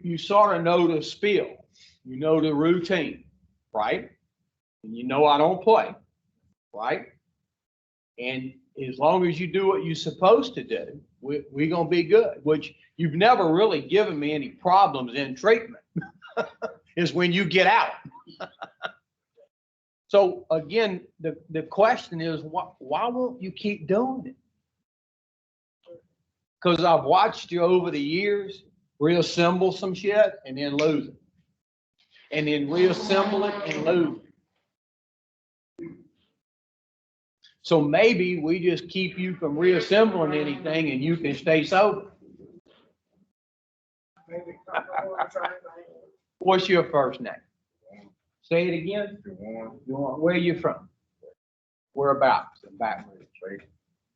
you sort of know the spiel, you know the routine, right? And you know I don't play, right? And as long as you do what you're supposed to do, we're gonna be good. Which you've never really given me any problems in treatment. Is when you get out. So again, the question is, why won't you keep doing it? Because I've watched you over the years reassemble some shit and then lose it. And then reassemble it and lose it. So maybe we just keep you from reassembling anything and you can stay sober. What's your first name? Say it again. Where are you from? Whereabouts? Baton Rouge.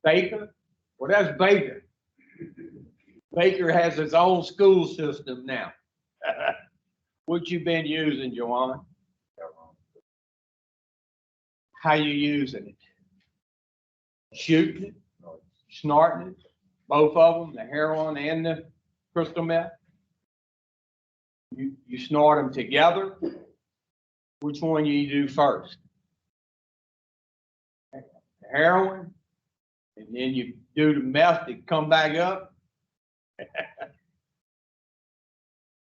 Baker? Well, that's Baker. Baker has its own school system now. What you been using, Joanna? How you using it? Shooting it? Snorting it? Both of them, the heroin and the crystal meth? You snort them together? Which one you do first? The heroin, and then you do the meth to come back up?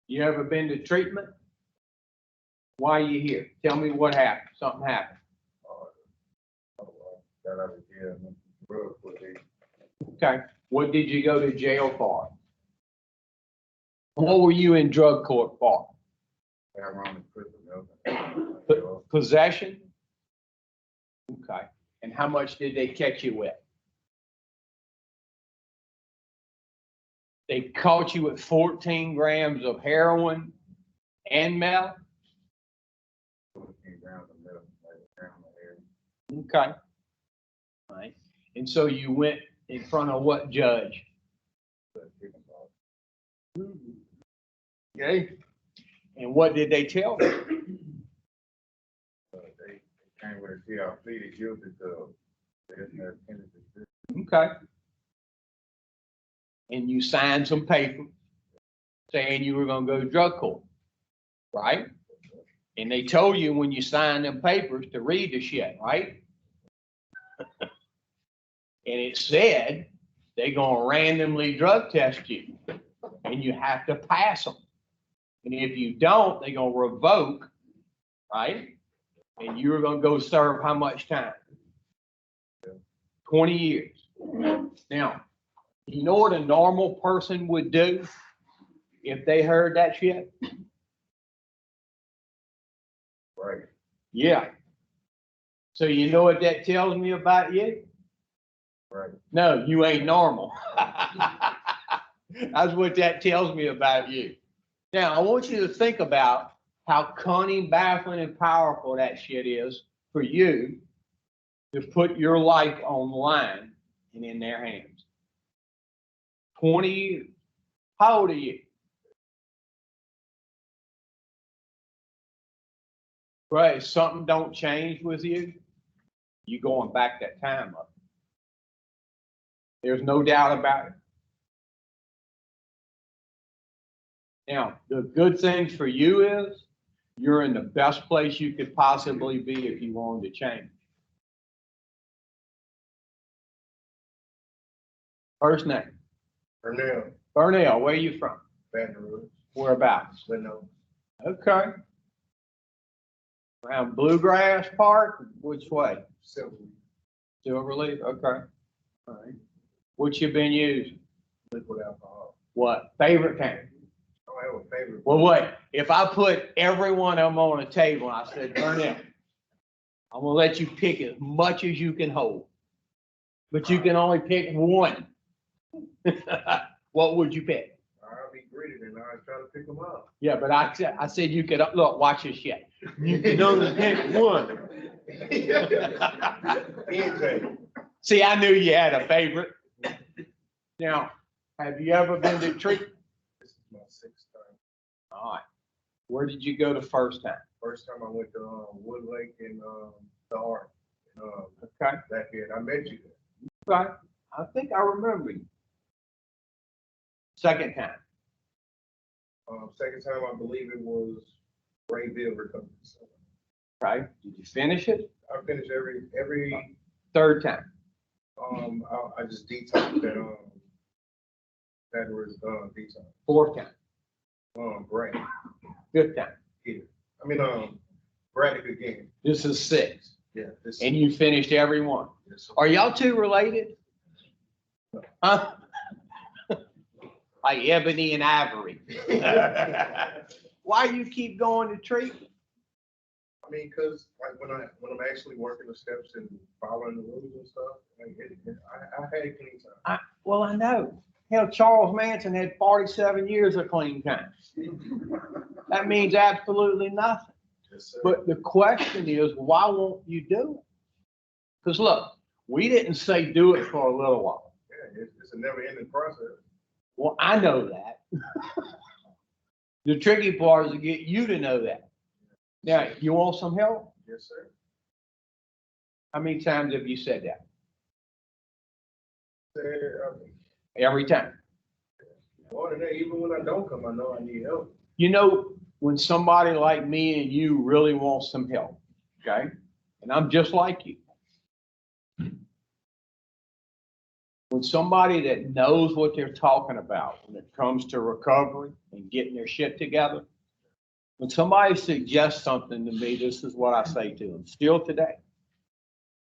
You ever been to treatment? Why are you here? Tell me what happened. Something happened. Okay. What did you go to jail for? What were you in drug court for? Possession? Okay. And how much did they catch you with? They caught you with 14 grams of heroin and meth? Okay. All right. And so you went in front of what judge? Okay. And what did they tell you? They came with a deal. I pleaded guilty to it. Okay. And you signed some paper saying you were going to go to drug court, right? And they told you when you signed them papers to read the shit, right? And it said they're going to randomly drug test you and you have to pass them. And if you don't, they're going to revoke, right? And you're going to go serve how much time? 20 years. Now, you know what a normal person would do if they heard that shit? Right. Yeah. So you know what that tells me about you? Right. No, you ain't normal. That's what that tells me about you. Now, I want you to think about how cunning, baffling, and powerful that shit is for you to put your life on the line and in their hands. 20 years. How old are you? Right, if something don't change with you, you're going back that time up. There's no doubt about it. Now, the good thing for you is you're in the best place you could possibly be if you wanted to change. First name? Burnell. Burnell, where are you from? Baton Rouge. Whereabouts? Window. Okay. Around Bluegrass Park? Which way? Silverleaf? Okay. All right. What you been using? Liquid alcohol. What? Favorite kind? I don't have a favorite. Well, wait. If I put every one of them on a table, I said, Burnell, I'm gonna let you pick as much as you can hold, but you can only pick one. What would you pick? I'll be greedy and I'll try to pick them up. Yeah, but I said you could, look, watch this shit. You can only pick one. See, I knew you had a favorite. Now, have you ever been to treatment? This is my 6th time. All right. Where did you go the first time? First time I went to Woodlake and the Art. Okay. Back then, I met you there. Right. I think I remember you. Second time. Second time, I believe it was Rayville recovery. So Right? Did you finish it? I finished every, Third time. I just detoxed that was, detox. Fourth time. Brad, Fifth time. here. I mean, Braddock again. This is six. Yeah. This, And you finished every one. yes, Are y'all two related? Huh? Like Ebony and Ivory. Why you keep going to treatment? I mean, cause like when I'm actually working the steps and following the rules and stuff, like I had a clean time. Well, I know. Hell, Charles Manson had 47 years of clean time. That means absolutely nothing. Yes, sir. But the question is, why won't you do it? Because look, we didn't say do it for a little while. Yeah, it's a never ending process. Well, I know that. The tricky part is to get you to know that. Now, you want some help? Yes, sir. How many times have you said that? Every Every time. more than that, even when I don't come, I know I need help. You know, when somebody like me and you really wants some help, okay? And I'm just like you. When somebody that knows what they're talking about when it comes to recovery and getting their shit together, when somebody suggests something to me, this is what I say to them, still today.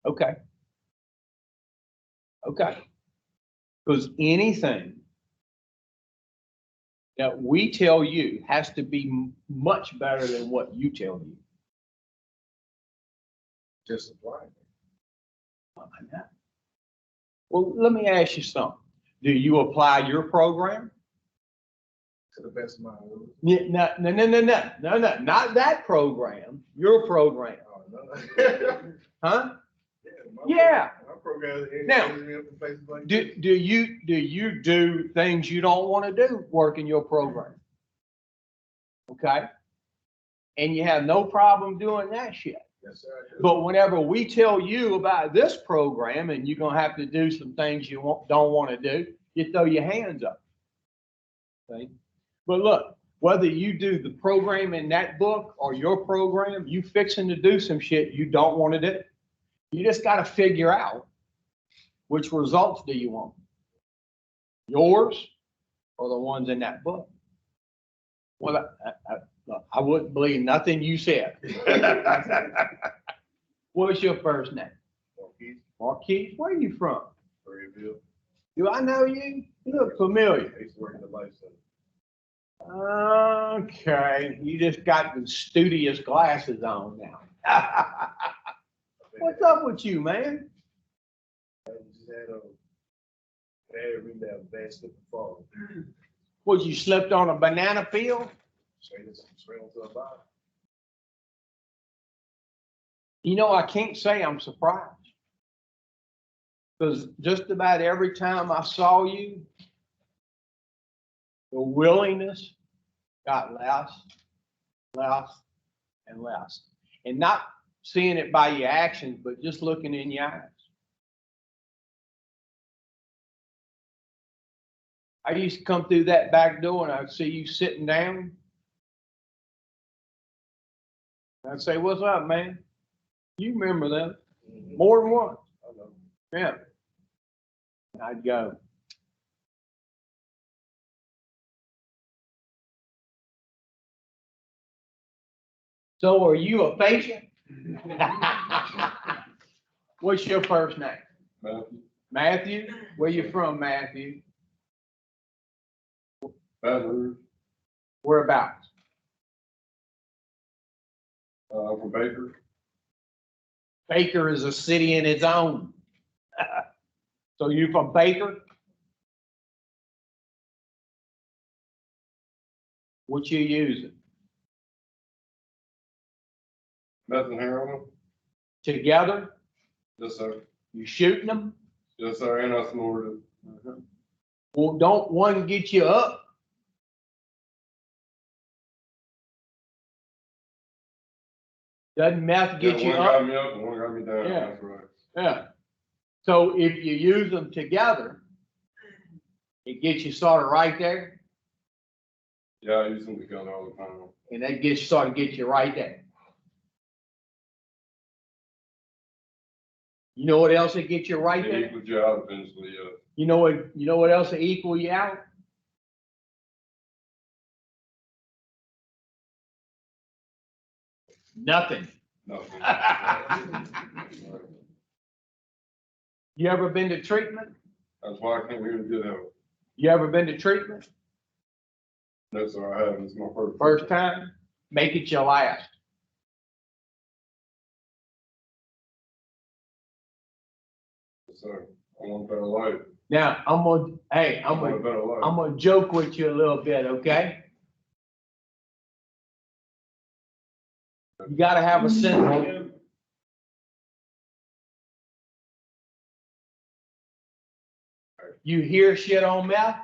Okay. Okay. Because anything that we tell you has to be much better than what you tell you. Just apply. Well, let me ask you something. Do you apply your program? To the best of my ability. Yeah, no, not that program, your program, Oh, no. huh? Yeah. Yeah. My program is Now, me up in places like Do you do things you don't want to do, work in your program? Okay? And you have no problem doing that shit. Yes, sir. I do. But whenever we tell you about this program and you're gonna have to do some things you don't want to do, you throw your hands up. Okay? But look, whether you do the program in that book or your program, you fixing to do some shit you don't want to do. You just got to figure out which results do you want, yours or the ones in that book. Well, look, I wouldn't believe nothing you said. What's your first name? Marquise, Marquise. Where are you from? Rayville. Do I know you? You look familiar. I used to work in the life center. Okay, you just got the studious glasses on now. What's up with you, man? I just had a rebound, bad slip and fall. What, you slipped on a banana peel? Straight onto a bottom. You know, I can't say I'm surprised. Because just about every time I saw you, the willingness got less, and less. And not seeing it by your actions, but just looking in your eyes. I used to come through that back door and I'd see you sitting down. I'd say, what's up, man? You remember them more than once. I know. Yeah. And I'd go, so are you a patient? What's your first name? Matthew. Matthew? Where you from, Matthew? Baton Rouge. Whereabouts? I'm from Baker. Baker is a city in its own. So you from Baker? What you using? Nothing heroin. Together? Yes, sir. You shooting them? Yes, sir. And I snorted. Well, don't one get you up? Doesn't meth get you One got up? me up and one got me down. Yeah. That's right. Yeah. So if you use them together, it gets you sort of right there. Yeah, I use them together all the time. And that sort of gets you right there. You know what else will get you right They there? equal you out eventually, You know what else will equal you out? Nothing. nothing. You ever been to treatment? That's why I came here to get help. You ever been to treatment? No, sir, I haven't. It's my first. First time? Make it your last. Yes, sir. I want a better life. Now, I'm want a better life. gonna joke with you a little bit, okay? You gotta have a sense of humor. You hear shit on meth?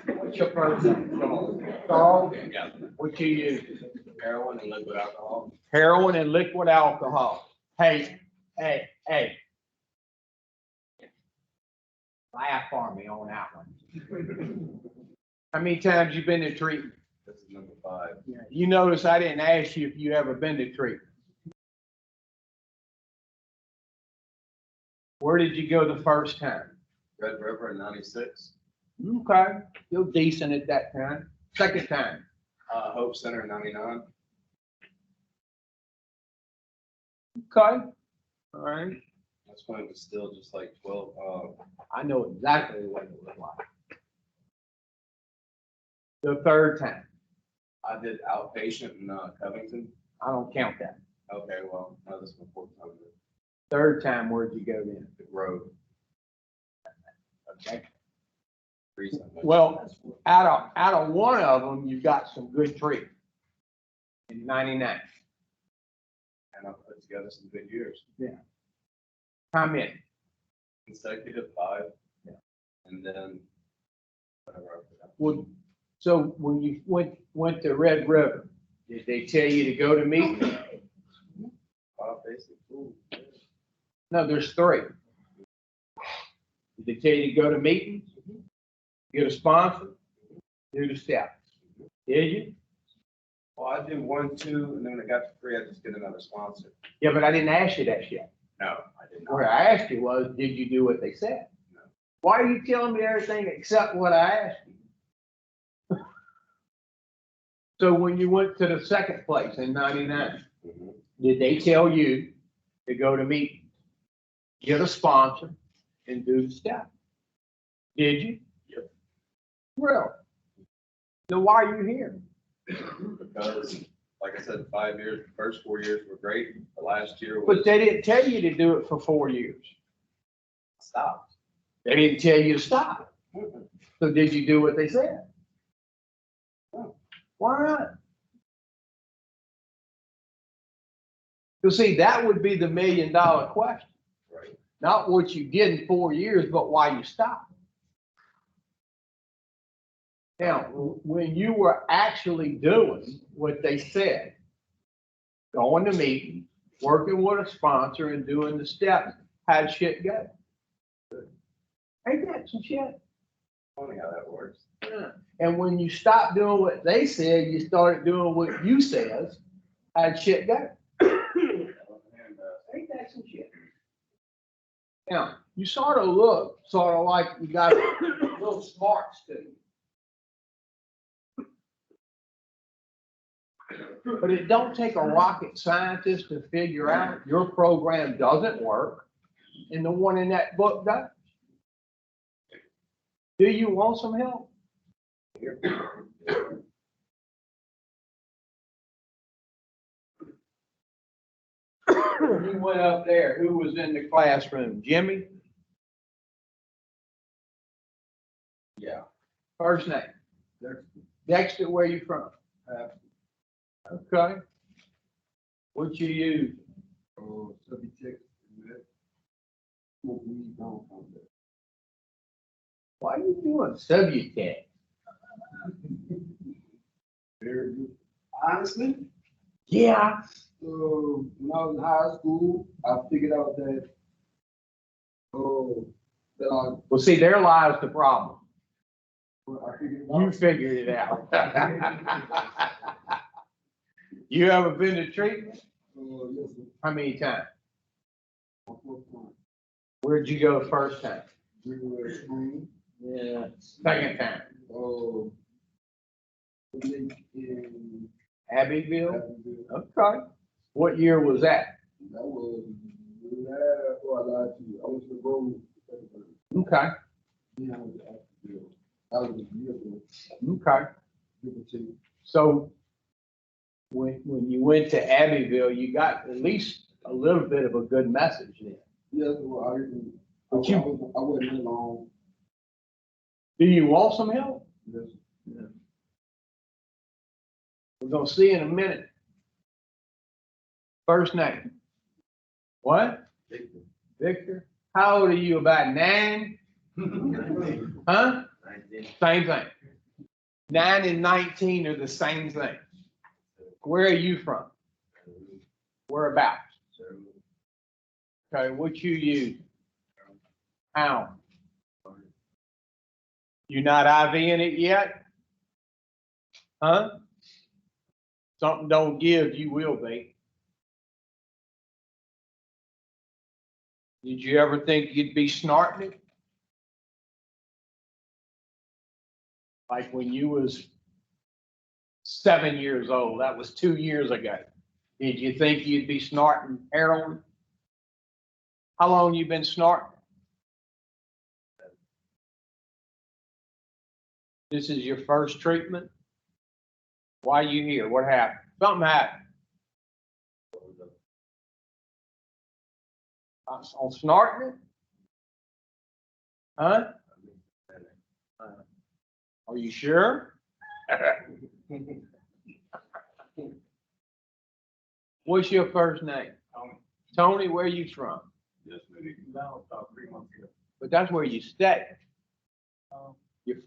What's your first name? Carl? Yeah. What you use? Heroin and liquid alcohol. Heroin and liquid alcohol. Hey. Laugh for me on that one. How many times you been to treatment? This is number 5. Yeah. You notice I didn't ask you if you ever been to treatment. Where did you go the first time? Red River in 96. Okay, still decent at that time. Second time. Hope Center in 99. Okay. All right. That's when it was still just like 12. I know exactly what it was like. The third time. I did outpatient in Covington. I don't count that. Okay, well, no, this is my 4th time. Third time, where'd you go then? The road. Okay. Recently. Well, out of one of them, you got some good treatment in 99. And I put together some good years. How many? Consecutive 5. Yeah. And then whatever I forgot. Well, so when you went to Red River, did they tell you to go to meetings? 5 basic. Ooh. No, there's 3. Did they tell you to go to meetings? Get a sponsor? Do the steps? Did you? Well, I did 1, 2, and then when it got to 3, I just get another sponsor. Yeah, but I didn't ask you that shit. No, I did not. What I asked you was, did you do what they said? No. Why are you telling me everything except what I asked you? So when you went to the second place in 99, Mhm. did they tell you to go to meetings, get a sponsor, and do the steps? Did you? Yep. Really? Then why are you here? Because, like I said, 5 years, the first 4 years were great. The last year But was they didn't tell you to do it for 4 years. stopped. They didn't tell you to stop. Mhm. So did you do what they said? No. Why not? You see, that would be the $1 million question. Right. Not what you did in 4 years, but why you stopped. Now, when you were actually doing what they said, going to meetings, working with a sponsor and doing the steps, how'd shit go? Ain't that some shit? Funny how that works. Yeah. And when you stopped doing what they said, you started doing what you says, how'd shit go? And, Ain't that some shit? Now, you sort of look like you got a little smarts to you. But it don't take a rocket scientist to figure out your program doesn't work and the one in that book does. Do you want some help? You went up there, who was in the classroom? Jimmy? yeah. First name? Dexter, where you from? Okay. What you use? Why are you doing Subutex? Honestly, Yeah. when I was in high school, I figured out that Well, see, there lies the problem. I figured it You out. figured it out. You ever been to treatment? Yes, sir. How many times? My fourth time. Where'd you go first time? Greenway Spring. Yeah. Second time? Woodlake in Abbeville? Abbeville. Okay. What year was that? That was, before I lied to you, I went to the road. Okay, Yeah, I was at Abbeville. That was a year ago, okay. give or take. So when you went to Abbeville, you got at least a little bit of a good message then. Yes, well, I didn't, I But you- wasn't in long. Do you want some help? Yes. We're gonna see in a minute. First name. What? Victor. Victor? How old are you? About 9? Huh? Same thing. 9 and 19 are the same thing. Where are you from? Whereabouts? Okay, what you use? How? You not IV-ing it yet? Huh? Something don't give, you will be. Did you ever think you'd be snorting it? Like when you was 7 years old, that was 2 years ago. Did you think you'd be snorting heroin? How long you been snorting? This is your first treatment? Why you here? What happened? Something happened. On snorting it? Huh? Are you sure? What's your first name? Tony, where you from? Just maybe down about 3 months ago. But that's where you stay.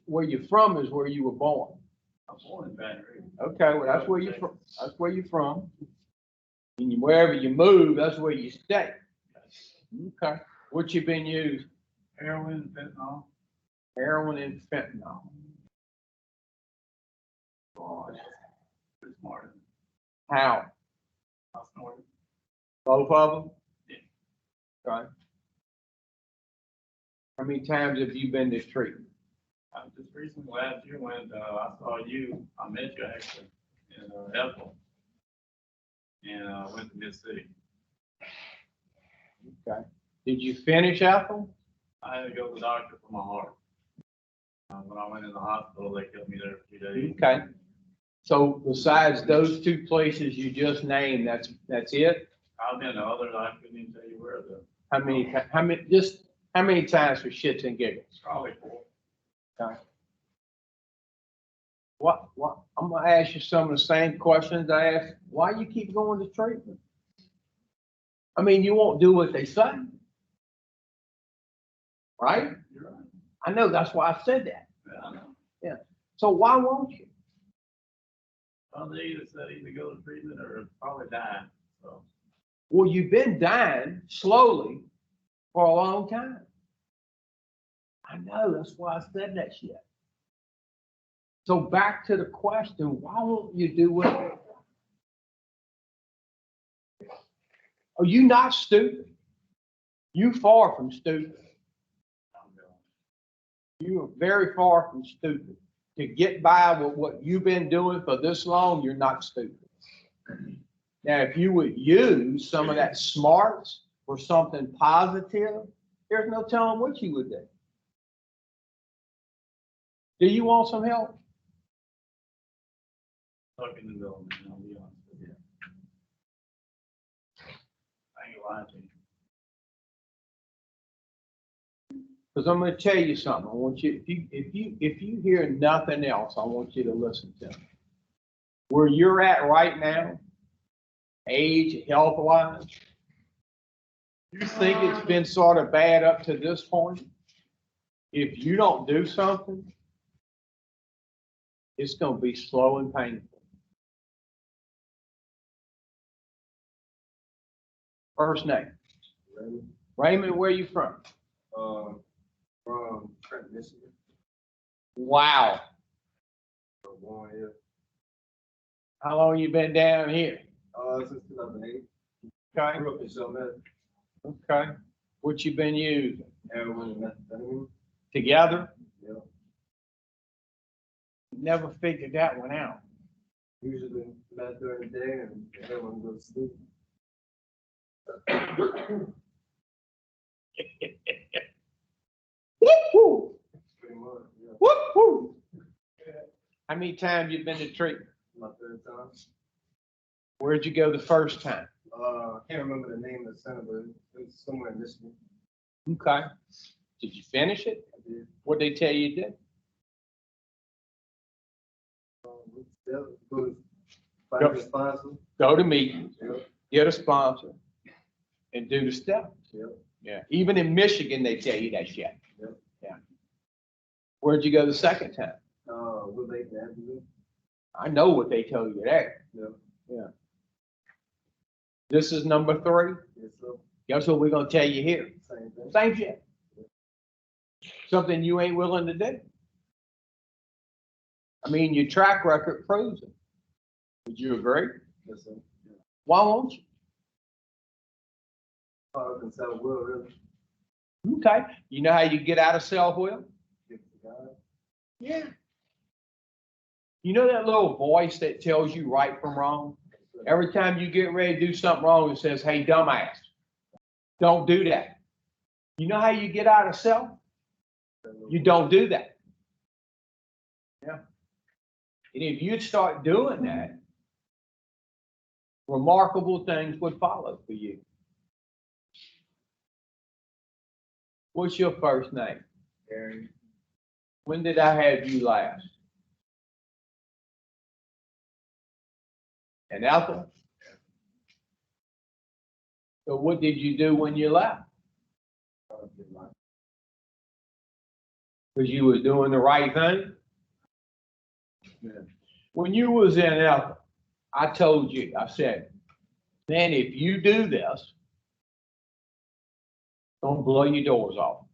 Where you're from is where you were born. I was born in Baton Rouge. Okay, well, that's where you're from. That's where you're from. And wherever you move, that's where you stay. Okay. What you been using? Heroin, fentanyl. Heroin and fentanyl. God. Pretty smart. How? I snorted. Both of them? Yeah. Okay. How many times have you been to treatment? I just recently, last year, when I saw you, I met you actually in Ethel. And went to Mississippi. Okay. Did you finish Ethel? I had to go to the doctor for my heart. When I went in the hospital, they kept me there for 2 days. Okay. So besides those two places you just named, that's it? I've been to others, I couldn't even tell you where the, How many times for shits and giggles? probably 4. Okay. I'm gonna ask you some of the same questions I asked. Why you keep going to treatment? I mean, you won't do what they say. Right? You're right. I know, that's why I said that. Yeah, I know. So why won't you? Well, they either said either go to treatment or probably die, so. Well, you've been dying slowly for a long time. I know, that's why I said that shit. So back to the question, why won't you do what? Are you not stupid? You far from stupid. I'm going. You are very far from stupid. To get by with what you've been doing for this long, you're not stupid. Now, if you would use some of that smarts for something positive, there's no telling what you would do. Do you want some help? Stuck in the middle, man, I'll be honest with you. I ain't lying to you. Because I'm going to tell you something. I want you, if you hear nothing else, I want you to listen to me. Where you're at right now, age, health-wise, you think it's been sort of bad up to this point? If you don't do something, it's going to be slow and painful. First name. Raymond, where you from? Michigan. Wow. Born here. How long you been down here? Since 2008. Okay, Grew up in Chalmette. okay. What you been using? Heroin and methamphetamine. Together? Yeah. Never figured that one out. Usually meth during the day and heroin go to sleep. Woo-hoo! Pretty much, yeah. Woo-hoo! How many times you been to treatment? My third time. Where'd you go the first time? I can't remember the name of the center, but it was somewhere in Michigan. Okay. Did you finish it? I did. What'd they tell you to do? Go find a sponsor. Go to meetings, Yep. get a sponsor, and do the steps. Yep. Yeah. Even in Michigan, they tell you that shit. Yep. Yeah. Where'd you go the second time? Woodlake Education. I know what they tell you there. Yep. Yeah. This is number 3. Yes, sir. Guess what we're gonna tell you here? Same thing. Same shit. Something you ain't willing to do. I mean, your track record proves it. Would you agree? Yes, sir. Yeah. Why won't you? I can sell will really. Okay. You know how you get out of self-will? Get the guy. Yeah. You know that little voice that tells you right from wrong? Every time you get ready to do something wrong, it says, hey, dumbass, don't do that. You know how you get out of self? You don't do that. Yeah. And if you'd start doing that, remarkable things would follow for you. What's your first name? Aaron. When did I have you last? And Ethel? So what did you do when you left? Because you was doing the right thing? Yeah. When you was in Ethel, I told you, I said, man, if you do this, don't blow your doors off.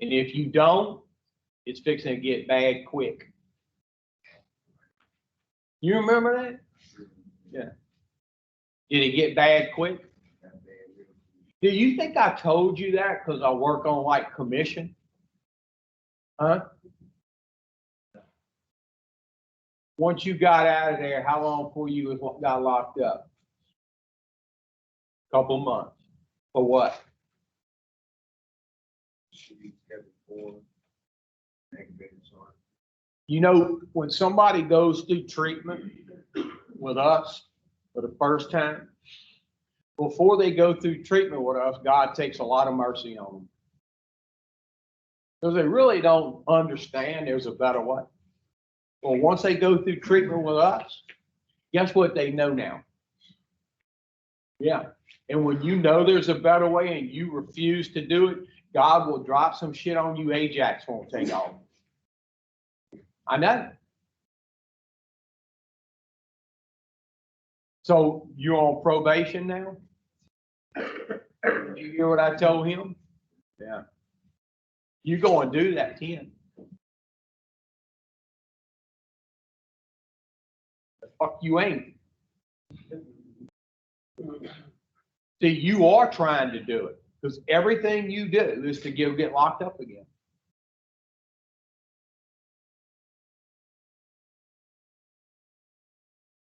And if you don't, it's fixing to get bad quick. You remember that? Yeah. Did it get bad quick? Do you think I told you that because I work on like commission? Huh? Once you got out of there, how long before you got locked up? Couple months. For what? You know, when somebody goes through treatment with us for the first time, before they go through treatment with us, God takes a lot of mercy on them. Because they really don't understand there's a better way. Well, once they go through treatment with us, guess what they know now? Yeah. And when you know there's a better way and you refuse to do it, God will drop some shit on you Ajax won't take off. I know. So you're on probation now? Did you hear what I told him? Yeah. You go and do that 10. The fuck you ain't. See, you are trying to do it because everything you do is to get locked up again.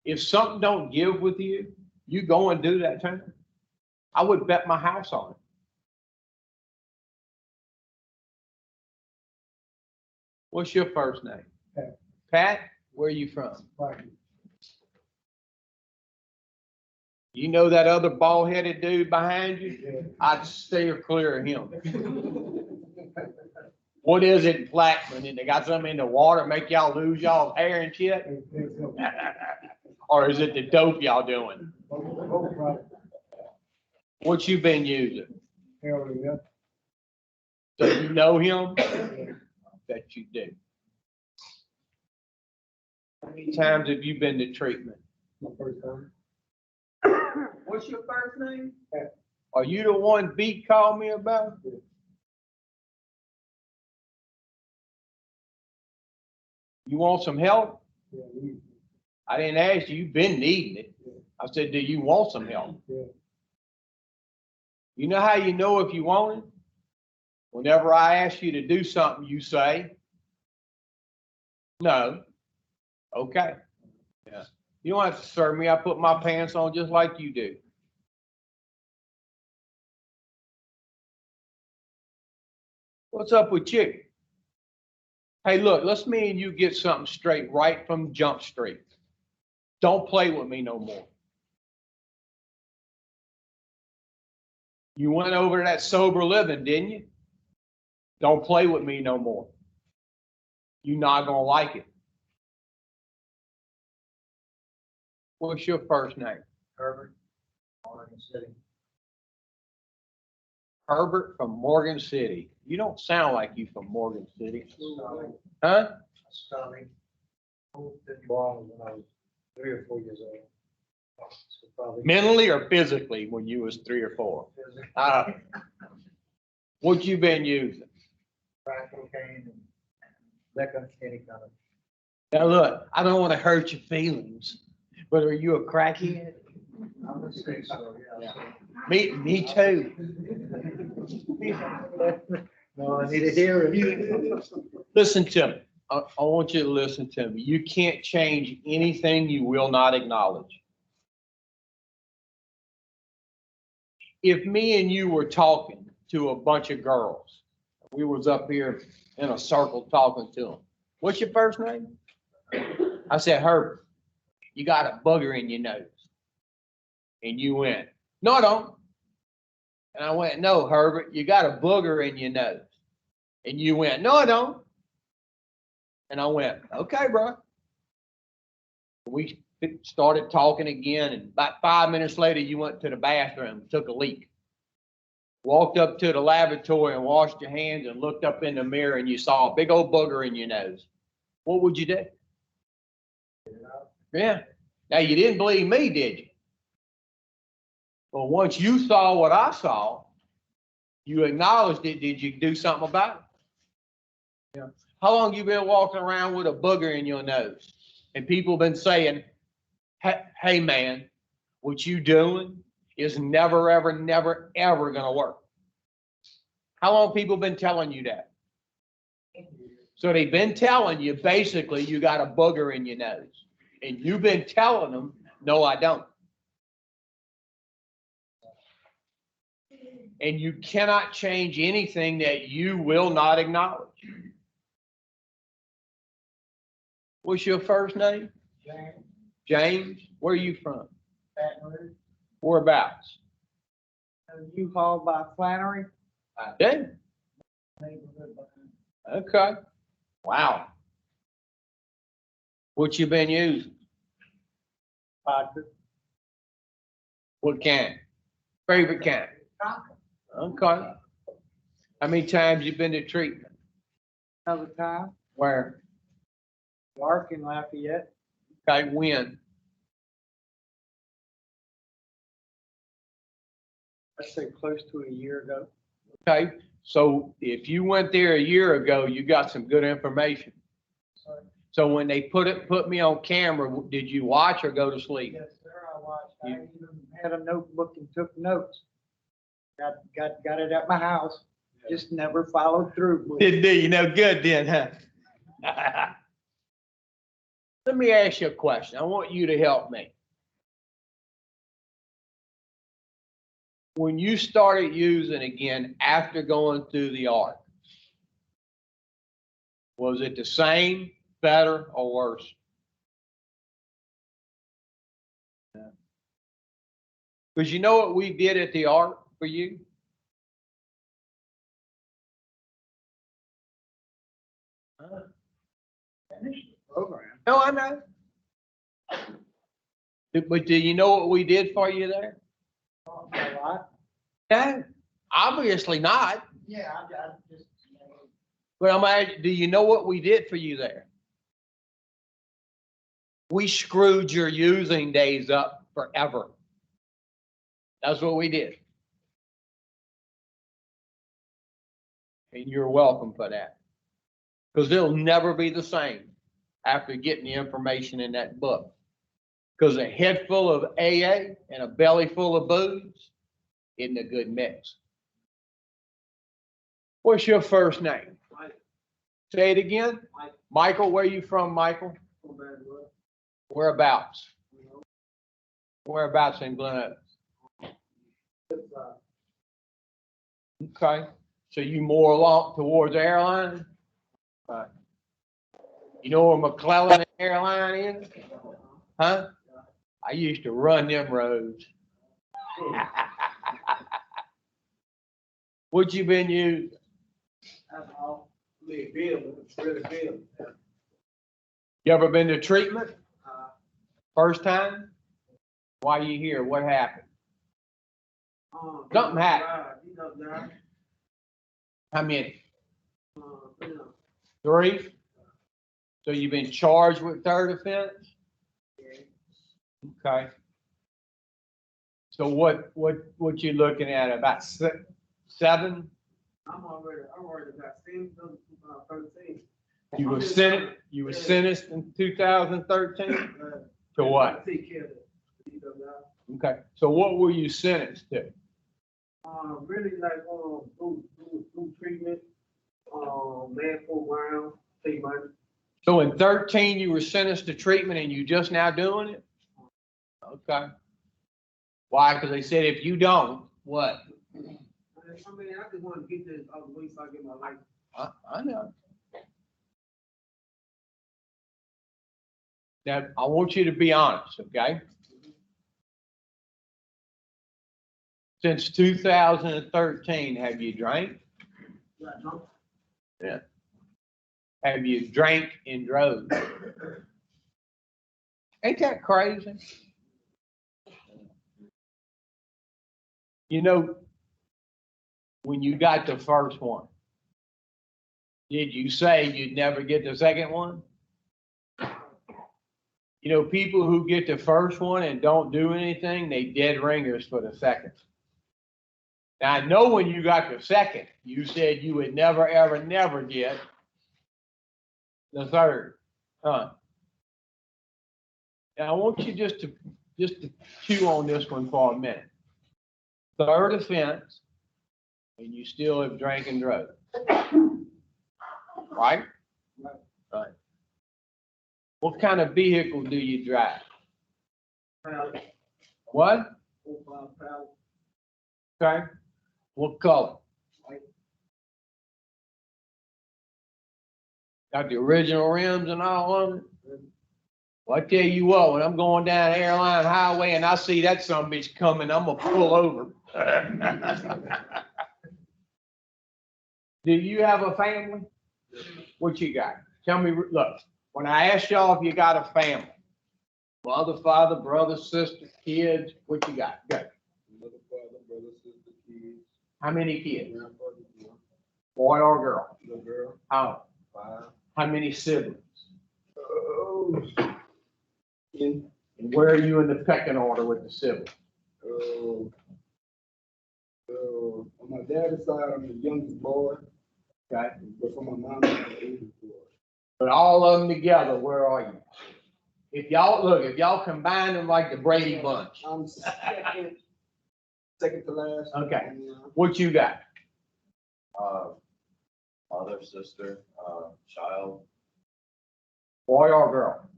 If something don't give with you, you go and do that time. I would bet my house on it. What's your first name? Pat. Pat, where are you from? Party. You know that other bald-headed dude behind you? Yeah. I'd steer clear of him. What is it in Blackman? And they got something in the water make y'all lose y'all's hair and shit? Or is it the dope y'all doing? What you been using? Heroin, yeah. So you know him? Bet you do. How many times have you been to treatment? My first time. What's your first name? Pat. Are you the one Beat called me about? Yeah. You want some help? Yeah, I didn't ask you, you've been needing it. I said, do you want some help? yeah. You know how you know if you want it? Whenever I ask you to do something, you say, no. Okay. Yeah. You don't have to serve me. I put my pants on just like you do. What's up with you? Hey, look, let's me and you get something straight right from Jump Street. Don't play with me no more. You went over to that sober living, didn't you? Don't play with me no more. You're not gonna like it. What's your first name? Herbert, Oregon City. Herbert from Morgan City. You don't sound like you from Morgan City. Stomach, Huh? stomach. Didn't bother when I was 3 or 4 years old. So probably. Mentally or physically when you was 3 or 4? What you been using? Crack cocaine and liquor, any kind of. Now look, I don't want to hurt your feelings, but are you a crackhead? I would say so, yeah. Me too. No, I need to hear it. Listen to me. I want you to listen to me. You can't change anything you will not acknowledge. If me and you were talking to a bunch of girls, we was up here in a circle talking to them. What's your first name? I said, Herbert, you got a booger in your nose. And you went, no, I don't. And I went, no, Herbert, you got a booger in your nose. And you went, no, I don't. And I went, okay, bro. We started talking again, and about 5 minutes later, you went to the bathroom, took a leak. Walked up to the lavatory and washed your hands and looked up in the mirror and you saw a big old booger in your nose. What would you do? Yeah. Now, you didn't believe me, did you? Well, once you saw what I saw, you acknowledged it. Did you do something about it? Yeah. How long you been walking around with a booger in your nose? And people been saying, hey man, what you doing is never, ever, never, ever going to work. How long people been telling you that? So they've been telling you, basically, you got a booger in your nose. And you've been telling them, no, I don't. And you cannot change anything that you will not acknowledge. What's your first name? James, James. Where are you from? Baton Rouge. Whereabouts? U-Haul by Flannery. Yeah. Neighborhood behind. Okay. Wow. What you been using? Vodka. What kind? Favorite kind? Okay. How many times you been to treatment? Another time, Where? Mark in Lafayette. Okay, when? I'd say close to a year ago. Okay, so if you went there a year ago, you got some good information. So when they put me on camera, did you watch or go to sleep? Yes, sir, I watched. I even had a notebook and took notes. Got it at my house, just never followed through with it. Didn't do you no good then, huh? Let me ask you a question. I want you to help me. When you started using again after going through the arc, was it the same, better, or worse? Because you know what we did at the arc for you? Finished the program. No, I know. But do you know what we did for you there? A lot. No, obviously not. Yeah, I just. But I'm asking, do you know what we did for you there? We screwed your using days up forever. That's what we did. And you're welcome for that. Because it'll never be the same. after getting the information in that book. Because a head full of AA and a belly full of booze isn't a good mix. What's your first name? Mike. Say it again. Mike. Michael, where you from, Michael? Whereabouts? Whereabouts in Glen Oaks? Okay, so you more along towards airline? Right. You know where McClellan Airline is? Huh? I used to run them roads. What you been using? Alcohol, beer, it's really beer. You ever been to treatment? Uh, First time? Why you here? What happened? Something happened. How many? 3? So you've been charged with third offense? Okay. So what you looking at, about 7? I'm already got 13. You were sentenced in 2013? To what? Take care of it. Okay, so what were you sentenced to? Really like, do treatment, man for around, take money. So in 13, you were sentenced to treatment and you just now doing it? Okay. Why? Because they said if you don't, what? I mean, I just want to get this out of the way so I get my life. I know. Now, I want you to be honest, okay? Since 2013, have you drank? Yeah. Have you drank and drove? Ain't that crazy? You know, when you got the first one, did you say you'd never get the second one? You know, people who get the first one and don't do anything, they dead ringers for the second. Now, I know when you got the second, you said you would never, ever, never get the third. Huh? Now, I want you just to chew on this one for a minute. Third offense, and you still have drank and drove. Right? Right. What kind of vehicle do you drive? What? Okay. What color? Got the original rims and all of it? Well, I tell you what, when I'm going down Airline Highway and I see that sumbitch coming, I'm gonna pull over. Do you have a family? What you got? Tell me, look, when I ask y'all if you got a family, mother, father, brother, sister, kids, what you got? Go. Mother, father, brother, sister, kids. How many kids? Grandfather, Boy or girl? little girl, How? 5. How many siblings? Oh. And where are you in the pecking order with the siblings? On my dad's side, I'm the youngest boy, Okay. but for my mom, I'm the oldest boy. But all of them together, where are you? If y'all combine them like the Brady Bunch. I'm second to last. Okay. What you got? Mother, sister, child, Boy or girl?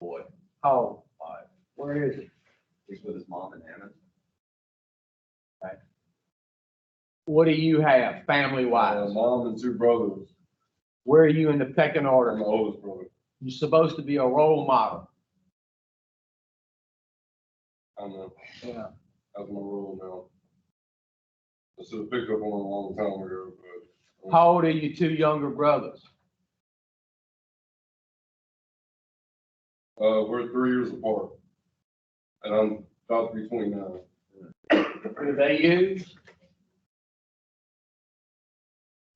boy, How old? 5. Where is it? He's with his mom in Hammond. What do you have, family wise? Mom and 2 brothers. Where are you in the pecking I'm order? the oldest brother. You're supposed to be a role model. I know. Yeah. That's my role now. I should have picked up on it a long time ago, but. How old are you 2 younger brothers? We're 3 years apart. And I'm about to be 29. Do they use?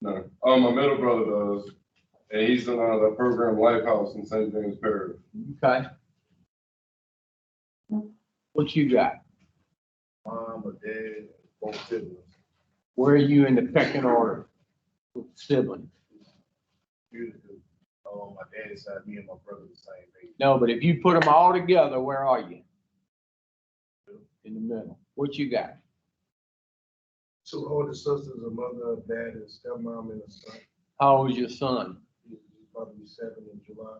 No. My middle brother does. And he's in the program Lifehouse in St. James Parish. Okay. What you got? Mom, a dad, 4 siblings. Where are you in the pecking order with siblings? Beautiful. on my daddy's side, me and my brother the same age. No, but if you put them all together, where are you? In the middle. What you got? Two older sisters, a mother, a dad, and stepmom, and a son. How old is your son? He's about to be 7 in July.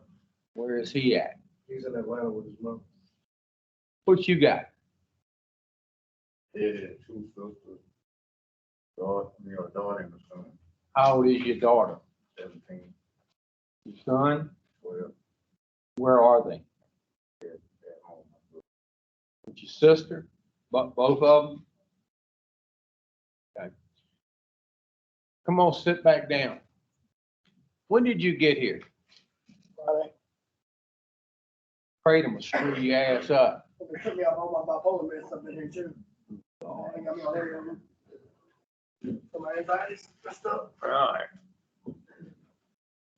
Where is he at? He's in Atlanta with his mom. What you got? Yeah, two sisters. Daughter, daughter and a son, How old is your daughter? 17, Your son? 12, Where are they? at home. With your sister? Both of them? Okay. Come on, sit back down. When did you get here? Friday. Kratom will screw your ass up. They took me off all my bipolar meds up in here too. They got me all over them. For my anxieties and stuff. All right.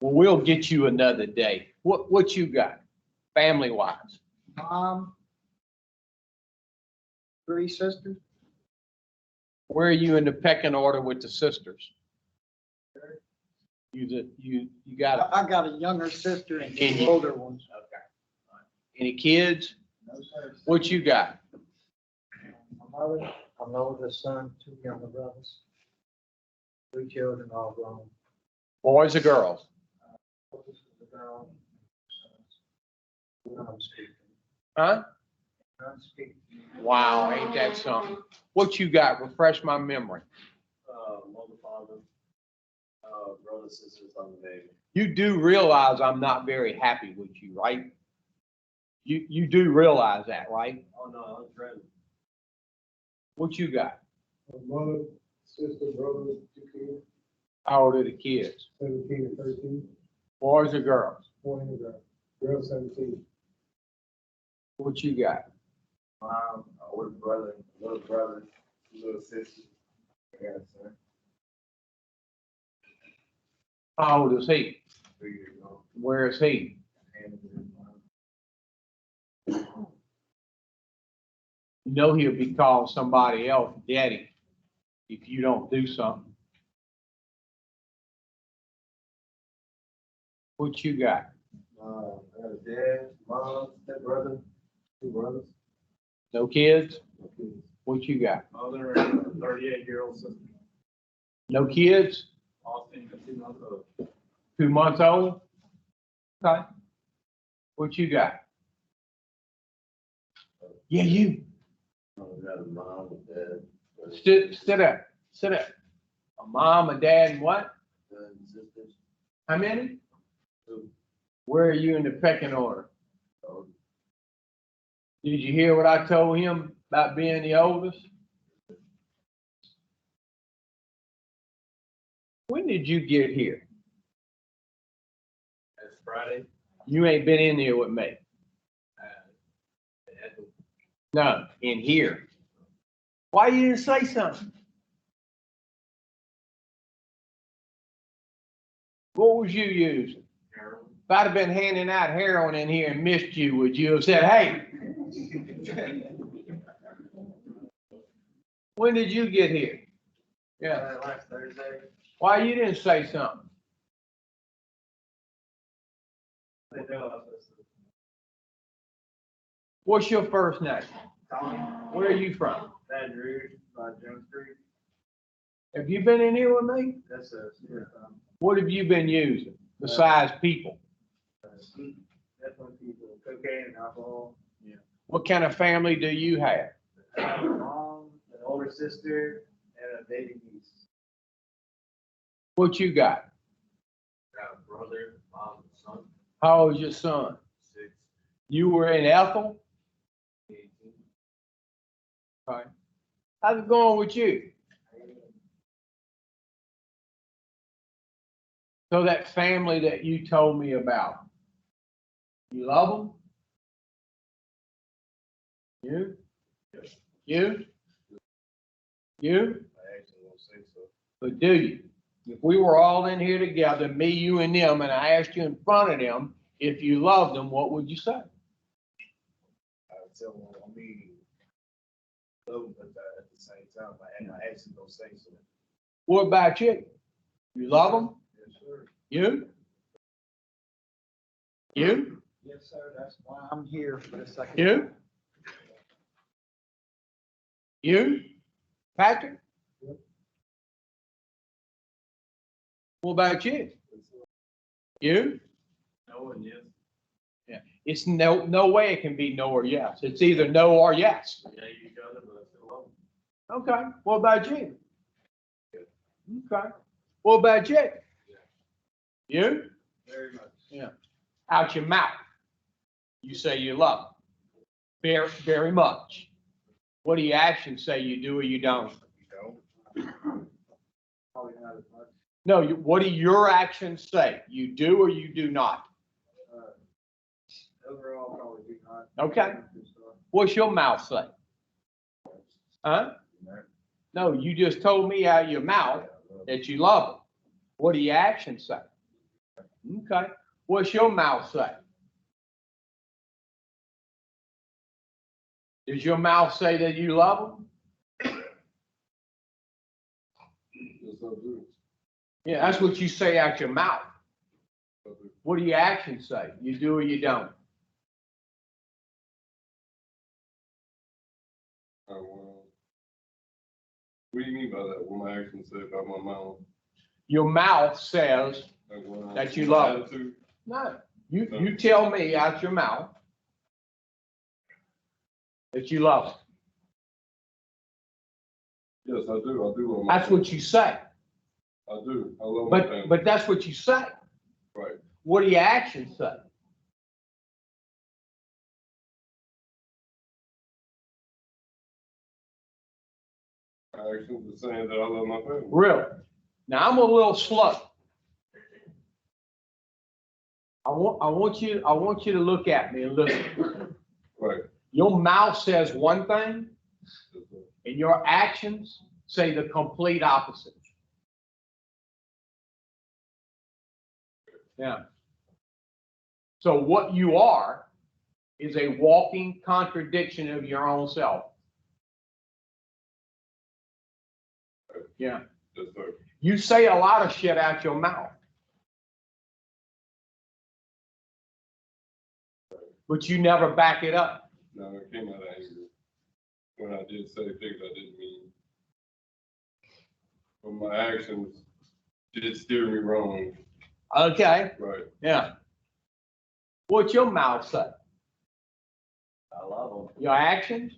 Well, we'll get you another day. What you got, family wise? Mom, 3 sisters. Where are you in the pecking order with the sisters? You got a- I got a younger sister and And 2 you- older ones. any kids? No, sir. What you got? My mother, I'm the oldest son, 2 younger brothers. 3 children, all grown. Boys or girls? Oldest is a girl. I'm speaking. Huh? I'm speaking. Wow, ain't that something? What you got? Refresh my memory. Mother, father, brother, sisters, on the baby. You do realize I'm not very happy with you, right? You do realize that, right? Oh, no, I was ready. What you got? A mother, sister, brother, 2 kids, How old are the kids? 17 and 13, Boys or girls? boy and a girl. Girl 17. What you got? Mom, older brother, little brother, little sister. I got a son, How old is he? 3 years old. Where is he? And his mom. You know he'll be calling somebody else daddy if you don't do something. What you got? I got a dad, mom, stepbrother, 2 brothers. No kids? No kids. What you got? Mother and a 38-year-old sister, No kids? Austin, 2 months old. 2 months old? Okay. What you got? Yeah, you. I got a mom, a dad, Sit up. Sit up. A mom, a dad, and what? and sisters. How many? 2. Where are you in the pecking order? So, Did you hear what I told him about being the oldest? When did you get here? that's Friday. You ain't been in there with me. No, in here. Why you didn't say something? What was you using? If I'd have been handing out heroin in here and missed you, would you have said, hey? When did you get here? Yeah. Last Thursday. Why you didn't say something? They know I was supposed to. What's your first name? Tommy, Where are you from? Baton Rouge, by Jones Creek. Have you been in here with me? That's a, What have you been using besides people? definitely people, cocaine and alcohol. What kind of family do you have? I have a mom, an older sister, and a baby niece. What you got? Got a brother, mom, and son, How old is your son? 6, You were in Ethel? 18. Right. How's it going with you? So that family that you told me about, you love them? You? You? You? I actually won't say so. But do you? If we were all in here together, me, you, and them, and I asked you in front of them if you loved them, what would you say? I would tell them, I mean, love them, but at the same time, I actually don't say so. What about you? You love them? Yes, sir. You? You? Yes, sir, that's why I'm here for the second. You? You? Patrick? What about you? You? No and yes. It's no way it can be no or yes. It's either no or yes. Yeah, each other, but I still love them. Okay, what about you? Okay, what about you? You? Very much. Out your mouth, you say you love them. Very, very much. What do your actions say you do or you don't? You know, Probably not as much. No, what do your actions say? You do or you do not? Overall, probably do not. Okay. What's your mouth say? Huh? No, you just told me out of your mouth that you love them. What do your actions say? Okay. What's your mouth say? Does your mouth say that you love them? Yes, I do. Yeah, that's what you say out your mouth. I do. What do your actions say? You do or you don't? Well, what do you mean by that? What my actions say about my mouth? Your mouth says, Like, when I- That you my love it. attitude? no, you tell me out your mouth that you love them. Yes, I do. I do love my That's what you say. I do. I love my family. But that's what you say. Right. What do your actions say? My actions are saying that I love my family. Really? Now, I'm a little slow. I want you to look at me and listen. Right. Your mouth says one thing Yes, sir. and your actions say the complete opposite. Yeah. So what you are is a walking contradiction of your own self. Yeah. Yes, sir. You say a lot of shit out your mouth. But you never back it up. No, it came out of anger. When I did say things I didn't mean. But my actions did steer me wrong. Okay? Right. Yeah. What's your mouth say? I love them. Your actions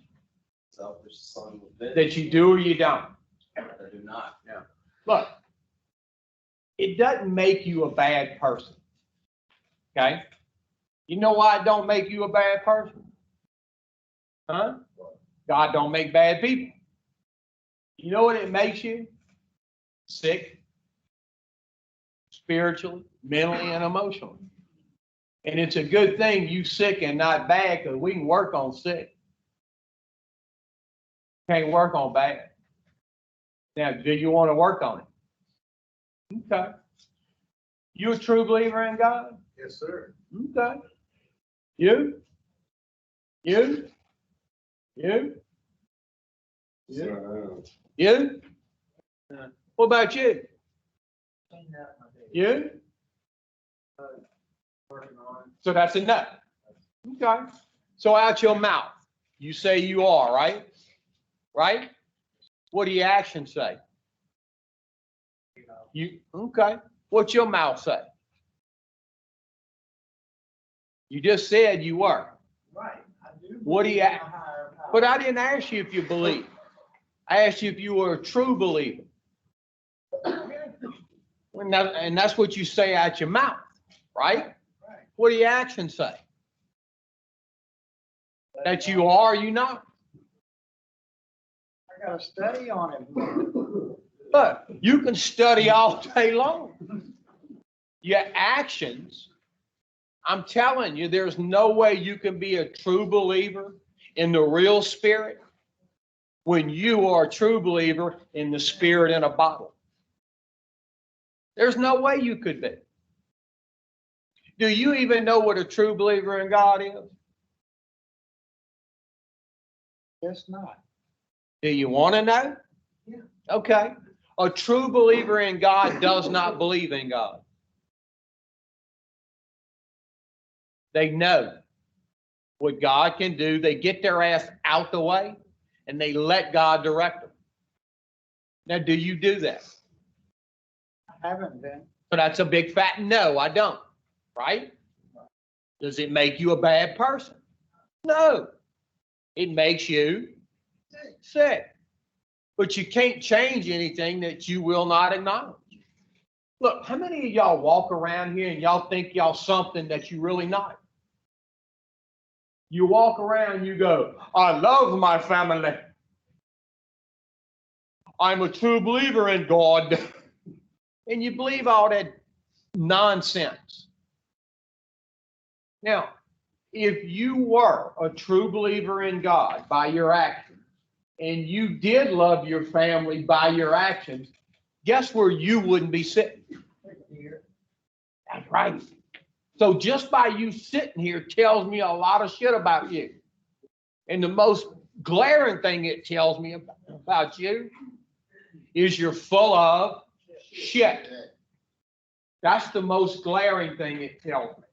Selfish son of a bitch. that you do or you don't. I do not. Look, it doesn't make you a bad person. Okay? You know why it don't make you a bad person? Huh? God don't make bad people. You know what it makes you? Sick, spiritually, mentally, and emotionally. And it's a good thing you sick and not bad, because we can work on sick. Can't work on bad. Now, do you want to work on it? Okay. You a true believer in God? yes, sir. Okay. You? You? You? Yes, sir, I am. You? What about you? You? Working on it. So that's a no. Okay. So out your mouth, you say you are, right? Right? What do your actions say? You, okay. What's your mouth say? You just said you were. Right, I do. What do you, believe in a higher power. but I didn't ask you if you believe. I asked you if you were a true believer. And that's what you say out your mouth, right? Right. What do your actions say? That you are, you not. I gotta study on it. But you can study all day long. Your actions, I'm telling you, there's no way you can be a true believer in the real spirit when you are a true believer in the spirit in a bottle. There's no way you could be. Do you even know what a true believer in God is? Guess not. Do you want to know? Yeah. Okay. A true believer in God does not believe in God. They know what God can do. They get their ass out the way and they let God direct them. Now, do you do that? I haven't been. So that's a big fat no, I don't, right? Does it make you a bad person? No. It makes you sick. But you can't change anything that you will not acknowledge. Look, how many of y'all walk around here and y'all think y'all something that you really not? You walk around, you go, I love my family. I'm a true believer in God. And you believe all that nonsense. Now, if you were a true believer in God by your actions, and you did love your family by your actions, guess where you wouldn't be sitting? Here. That's right. So just by you sitting here tells me a lot of shit about you. And the most glaring thing it tells me about you is you're full of shit. That's the most glaring thing it tells me.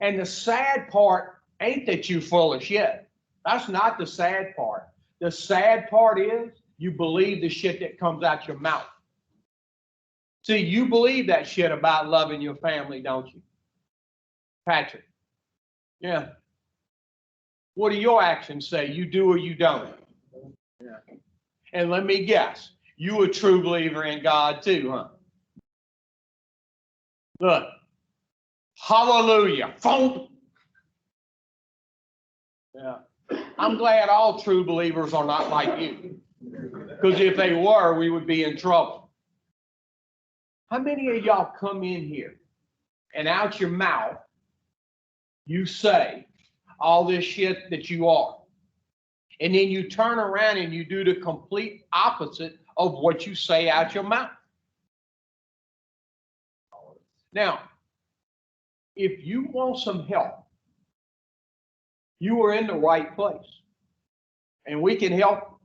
And the sad part ain't that you full of shit. That's not the sad part. The sad part is you believe the shit that comes out your mouth. See, you believe that shit about loving your family, don't you? Patrick. Yeah. What do your actions say? You do or you don't? Yeah. And let me guess, you a true believer in God too, huh? Look. Hallelujah. Phone. Yeah. I'm glad all true believers are not like you. Because if they were, we would be in trouble. How many of y'all come in here and out your mouth, you say all this shit that you are. And then you turn around and you do the complete opposite of what you say out your mouth. Now, if you want some help, you are in the right place. And we can help.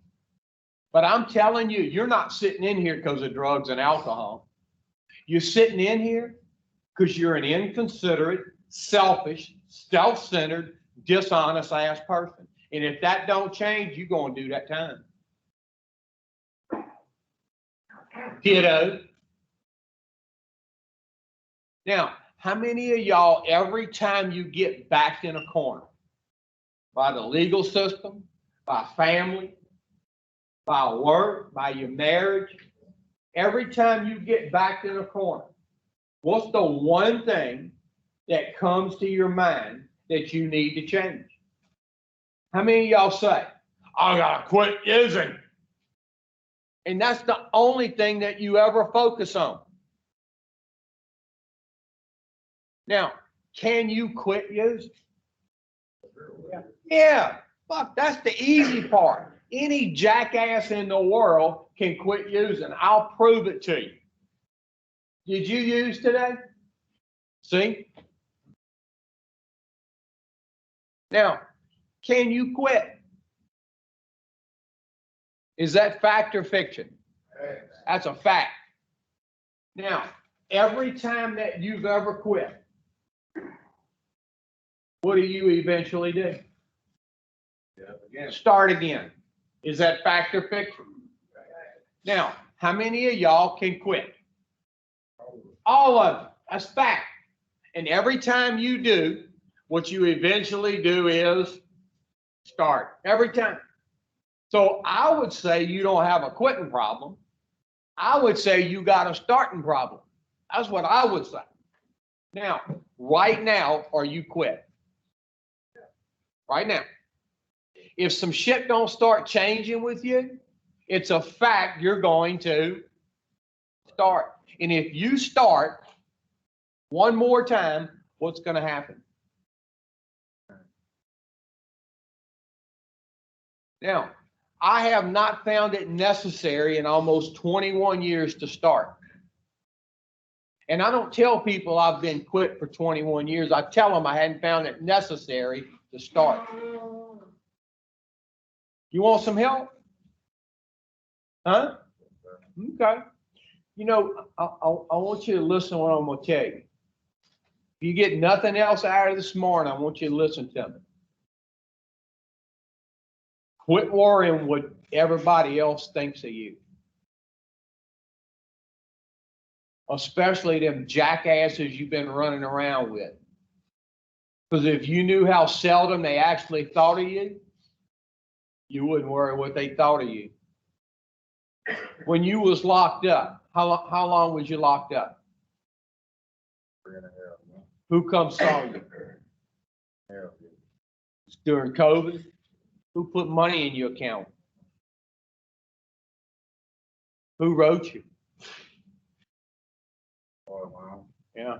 But I'm telling you, you're not sitting in here because of drugs and alcohol. You're sitting in here because you're an inconsiderate, selfish, self-centered, dishonest ass person. And if that don't change, you're going to do that time. Kiddo. Now, how many of y'all, every time you get backed in a corner by the legal system, by family, by work, by your marriage, every time you get backed in a corner, what's the one thing that comes to your mind that you need to change? How many of y'all say, I gotta quit using? And that's the only thing that you ever focus on. Now, can you quit using? Yeah, fuck, that's the easy part. Any jackass in the world can quit using. I'll prove it to you. Did you use today? See? Now, can you quit? Is that fact or fiction? That's a fact. Now, every time that you've ever quit, what do you eventually do? Start again. Is that fact or fiction? Now, how many of y'all can quit? All of them. That's fact. And every time you do, what you eventually do is start. Every time. So I would say you don't have a quitting problem. I would say you got a starting problem. That's what I would say. Now, right now, are you quit? Right now. If some shit don't start changing with you, it's a fact you're going to start. And if you start one more time, what's going to happen? Now, I have not found it necessary in almost 21 years to start. And I don't tell people I've been quit for 21 years. I tell them I hadn't found it necessary to start. You want some help? Huh? Okay. You know, I want you to listen to what I'm going to tell you. If you get nothing else out of this morning, I want you to listen to me. Quit worrying what everybody else thinks of you. Especially them jackasses you've been running around with. Because if you knew how seldom they actually thought of you, you wouldn't worry what they thought of you. When you was locked up, how long was you locked up? 3.5 months. Who come saw you? Yeah. During COVID? Who put money in your account? Who wrote you? Oh, wow. Yeah.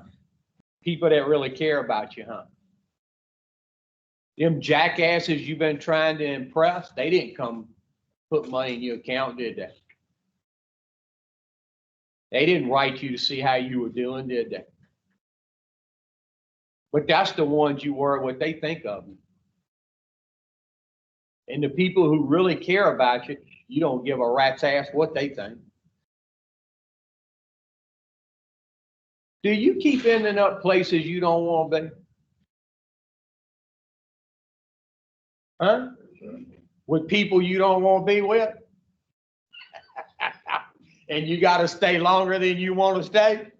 People that really care about you, huh? Them jackasses you've been trying to impress, they didn't come put money in your account, did they? They didn't write you to see how you were doing, did they? But that's the ones you worry what they think of you. And the people who really care about you, you don't give a rat's ass what they think. Do you keep ending up places you don't want to be? Huh? With people you don't want to be with? And you got to stay longer than you want to stay?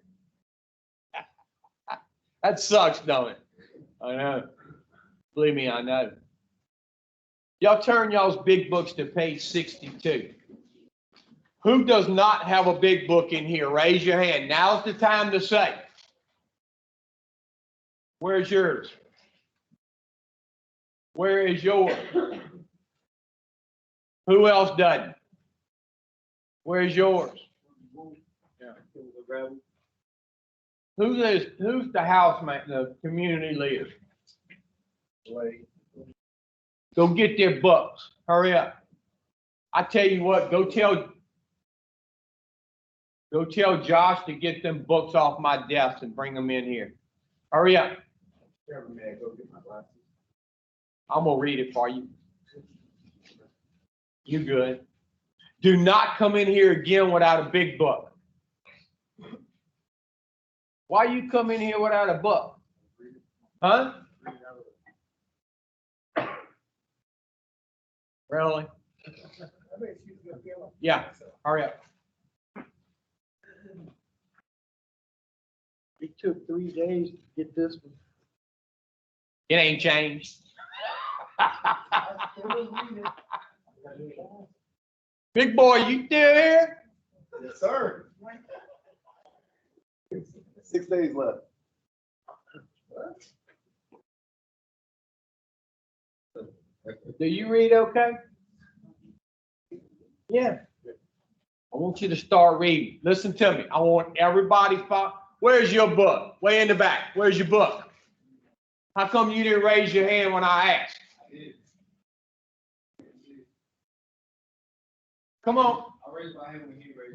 That sucks, don't it? I know. Believe me, I know. Y'all turn y'all's big books to page 62. Who does not have a big book in here? Raise your hand. Now's the time to say. Where's yours? Where is yours? Who else doesn't? Where's yours? Yeah. Who's the housemate, the community leader? Go get their books. Hurry up. I tell you what, go tell Josh to get them books off my desk and bring them in here. Hurry up. I'm gonna read it for you. You good. Do not come in here again without a big book. Why you come in here without a book? Huh? Really? Yeah, hurry up. It took 3 days to get this one. It ain't changed. Big boy, you still here? Yes, sir. 6 days left. Do you read okay? Yeah. I want you to start reading. Listen to me. I want everybody. Where's your book? Way in the back. Where's your book? How come you didn't raise your hand when I asked? Come on.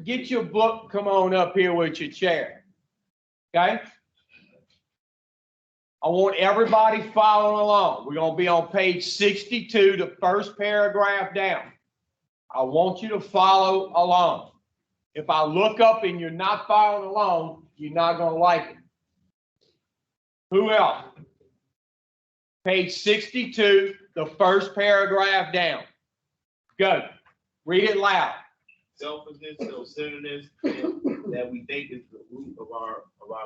Get your book. Come on up here with your chair. Okay? I want everybody following along. We're going to be on page 62, the first paragraph down. I want you to follow along. If I look up and you're not following along, you're not going to like it. Who else? Page 62, the first paragraph down. Go. Read it loud. Selfishness, self-centeredness, that we think is the root of our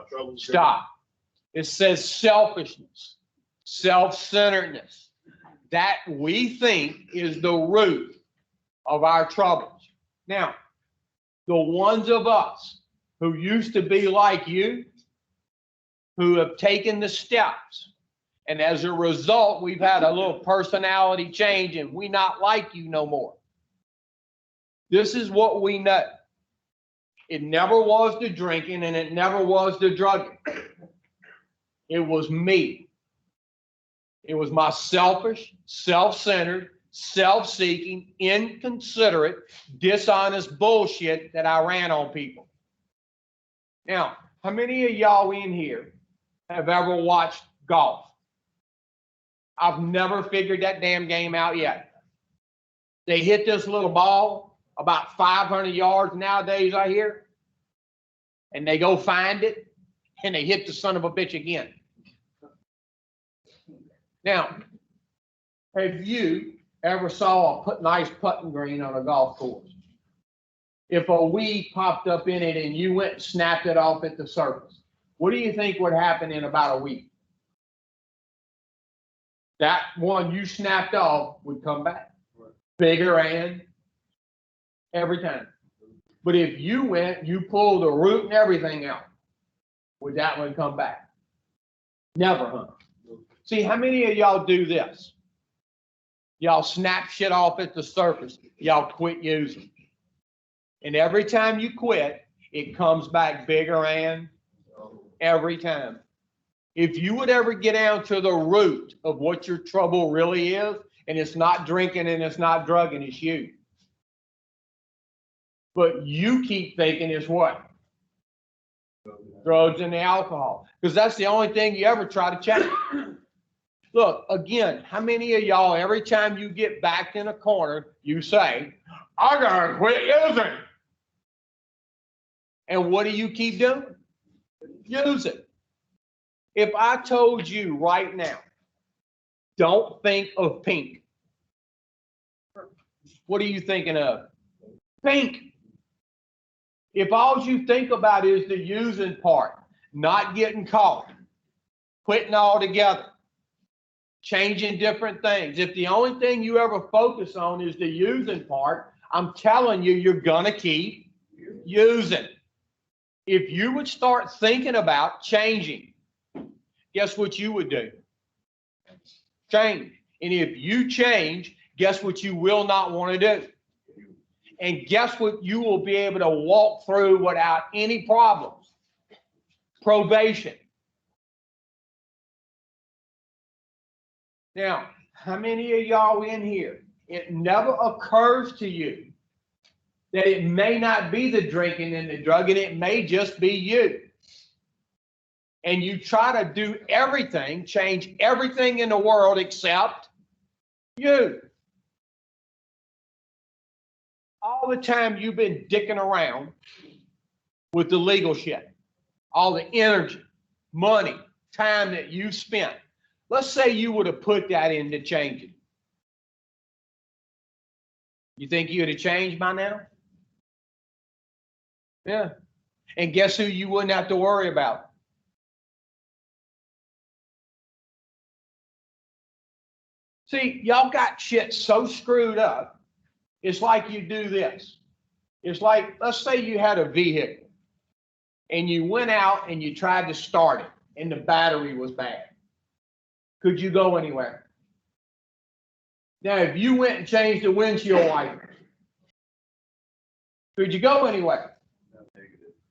troubles. Stop. It says selfishness, self-centeredness. That we think is the root of our troubles. Now, the ones of us who used to be like you, who have taken the steps, and as a result, we've had a little personality change and we not like you no more. This is what we know. It never was the drinking and it never was the drugging. It was me. It was my selfish, self-centered, self-seeking, inconsiderate, dishonest bullshit that I ran on people. Now, how many of y'all in here have ever watched golf? I've never figured that damn game out yet. They hit this little ball about 500 yards nowadays, I hear, and they go find it, and they hit the son of a bitch again. Now, have you ever saw a nice putting green on a golf course? If a weed popped up in it and you went and snapped it off at the surface, what do you think would happen in about a week? That one you snapped off would come back. Bigger and every time. But if you went, you pulled the root and everything out, would that one come back? Never, huh? See, how many of y'all do this? Y'all snap shit off at the surface. Y'all quit using. And every time you quit, it comes back bigger and every time. If you would ever get down to the root of what your trouble really is, and it's not drinking and it's not drugging, it's you. But you keep thinking it's what? Drugs and the alcohol. Because that's the only thing you ever try to change. Look, again, how many of y'all, every time you get backed in a corner, you say, I gotta quit using. And what do you keep doing? Use it. If I told you right now, don't think of pink, what are you thinking of? Pink. If all you think about is the using part, not getting caught, quitting altogether, changing different things. If the only thing you ever focus on is the using part, I'm telling you, you're gonna keep using. If you would start thinking about changing, guess what you would do? Change. And if you change, guess what you will not want to do? And guess what you will be able to walk through without any problems? Probation. Now, how many of y'all in here, it never occurs to you that it may not be the drinking and the drugging, it may just be you. And you try to do everything, change everything in the world except you. All the time you've been dicking around with the legal shit, all the energy, money, time that you spent. Let's say you would have put that into changing. You think you would have changed by now? Yeah. And guess who you wouldn't have to worry about? See, y'all got shit so screwed up. It's like you do this. It's like, let's say you had a vehicle and you went out and you tried to start it and the battery was bad. Could you go anywhere? Now, if you went and changed the windshield wipers, could you go anywhere?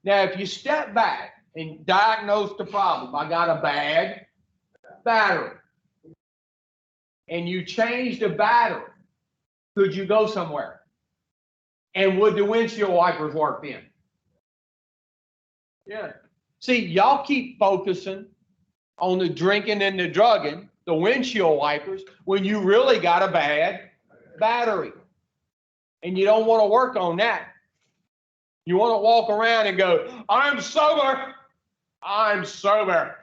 Now, if you step back and diagnose the problem, I got a bad battery, and you change the battery, could you go somewhere? And would the windshield wipers work then? Yeah. See, y'all keep focusing on the drinking and the drugging, the windshield wipers, when you really got a bad battery. And you don't want to work on that. You want to walk around and go, I'm sober. I'm sober.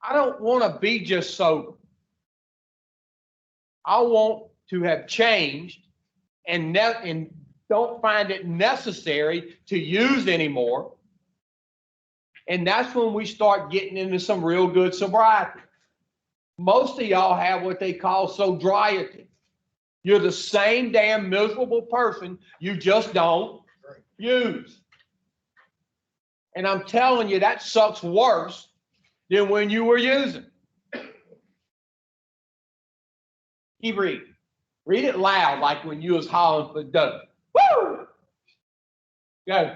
I don't want to be just sober. I want to have changed and don't find it necessary to use anymore. And that's when we start getting into some real good sobriety. Most of y'all have what they call sobriety. You're the same damn miserable person, you just don't use. And I'm telling you, that sucks worse than when you were using. Keep reading. Read it loud, like when you was hollering for dope. Woo! Go.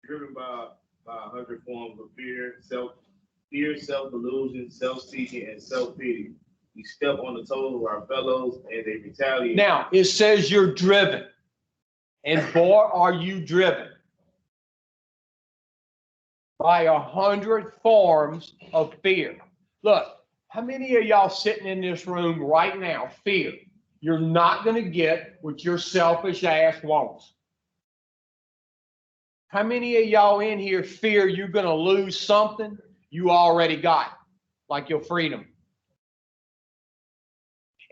Driven by 100 forms of fear, self-delusion, self-seeking, and self-pity. We step on the toes of our fellows and they retaliate. Now, it says you're driven. And boy, are you driven by 100 forms of fear. Look, how many of y'all sitting in this room right now fear you're not going to get what your selfish ass wants? How many of y'all in here fear you're going to lose something you already got, like your freedom?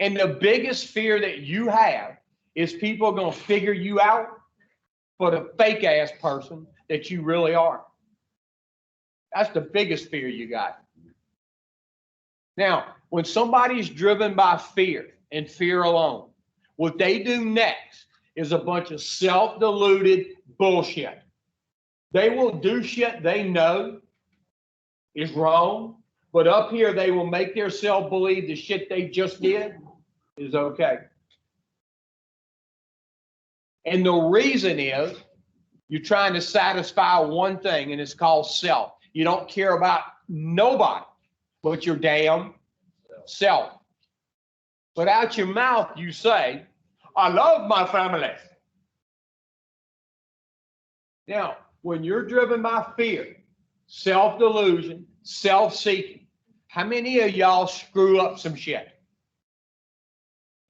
And the biggest fear that you have is people are going to figure you out for the fake ass person that you really are. That's the biggest fear you got. Now, when somebody's driven by fear and fear alone, what they do next is a bunch of self-deluded bullshit. They will do shit they know is wrong, but up here they will make themselves believe the shit they just did is okay. And the reason is you're trying to satisfy one thing, and it's called self. You don't care about nobody but your damn self. But out your mouth you say, I love my family. Now, when you're driven by fear, self-delusion, self-seeking, how many of y'all screw up some shit?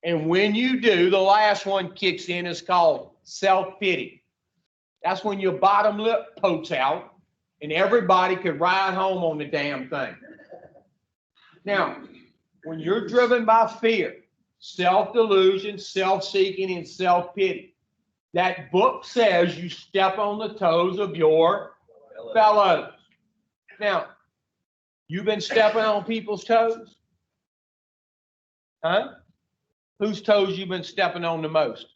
And when you do, the last one kicks in, is called self-pity. That's when your bottom lip pokes out and everybody could ride home on the damn thing. Now, when you're driven by fear, self-delusion, self-seeking, and self-pity, that book says you step on the toes of your fellows. Now, you've been stepping on people's toes? Huh? Whose toes you been stepping on the most?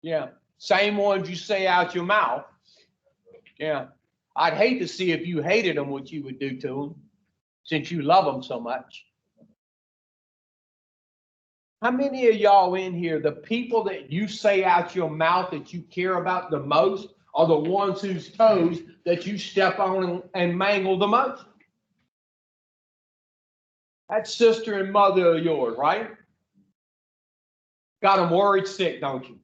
Yeah, same ones you say out your mouth. Yeah, I'd hate to see if you hated them what you would do to them, since you love them so much. How many of y'all in here, the people that you say out your mouth that you care about the most are the ones whose toes that you step on and mangle the most? That sister and mother of yours, right? Got them worried sick, don't you?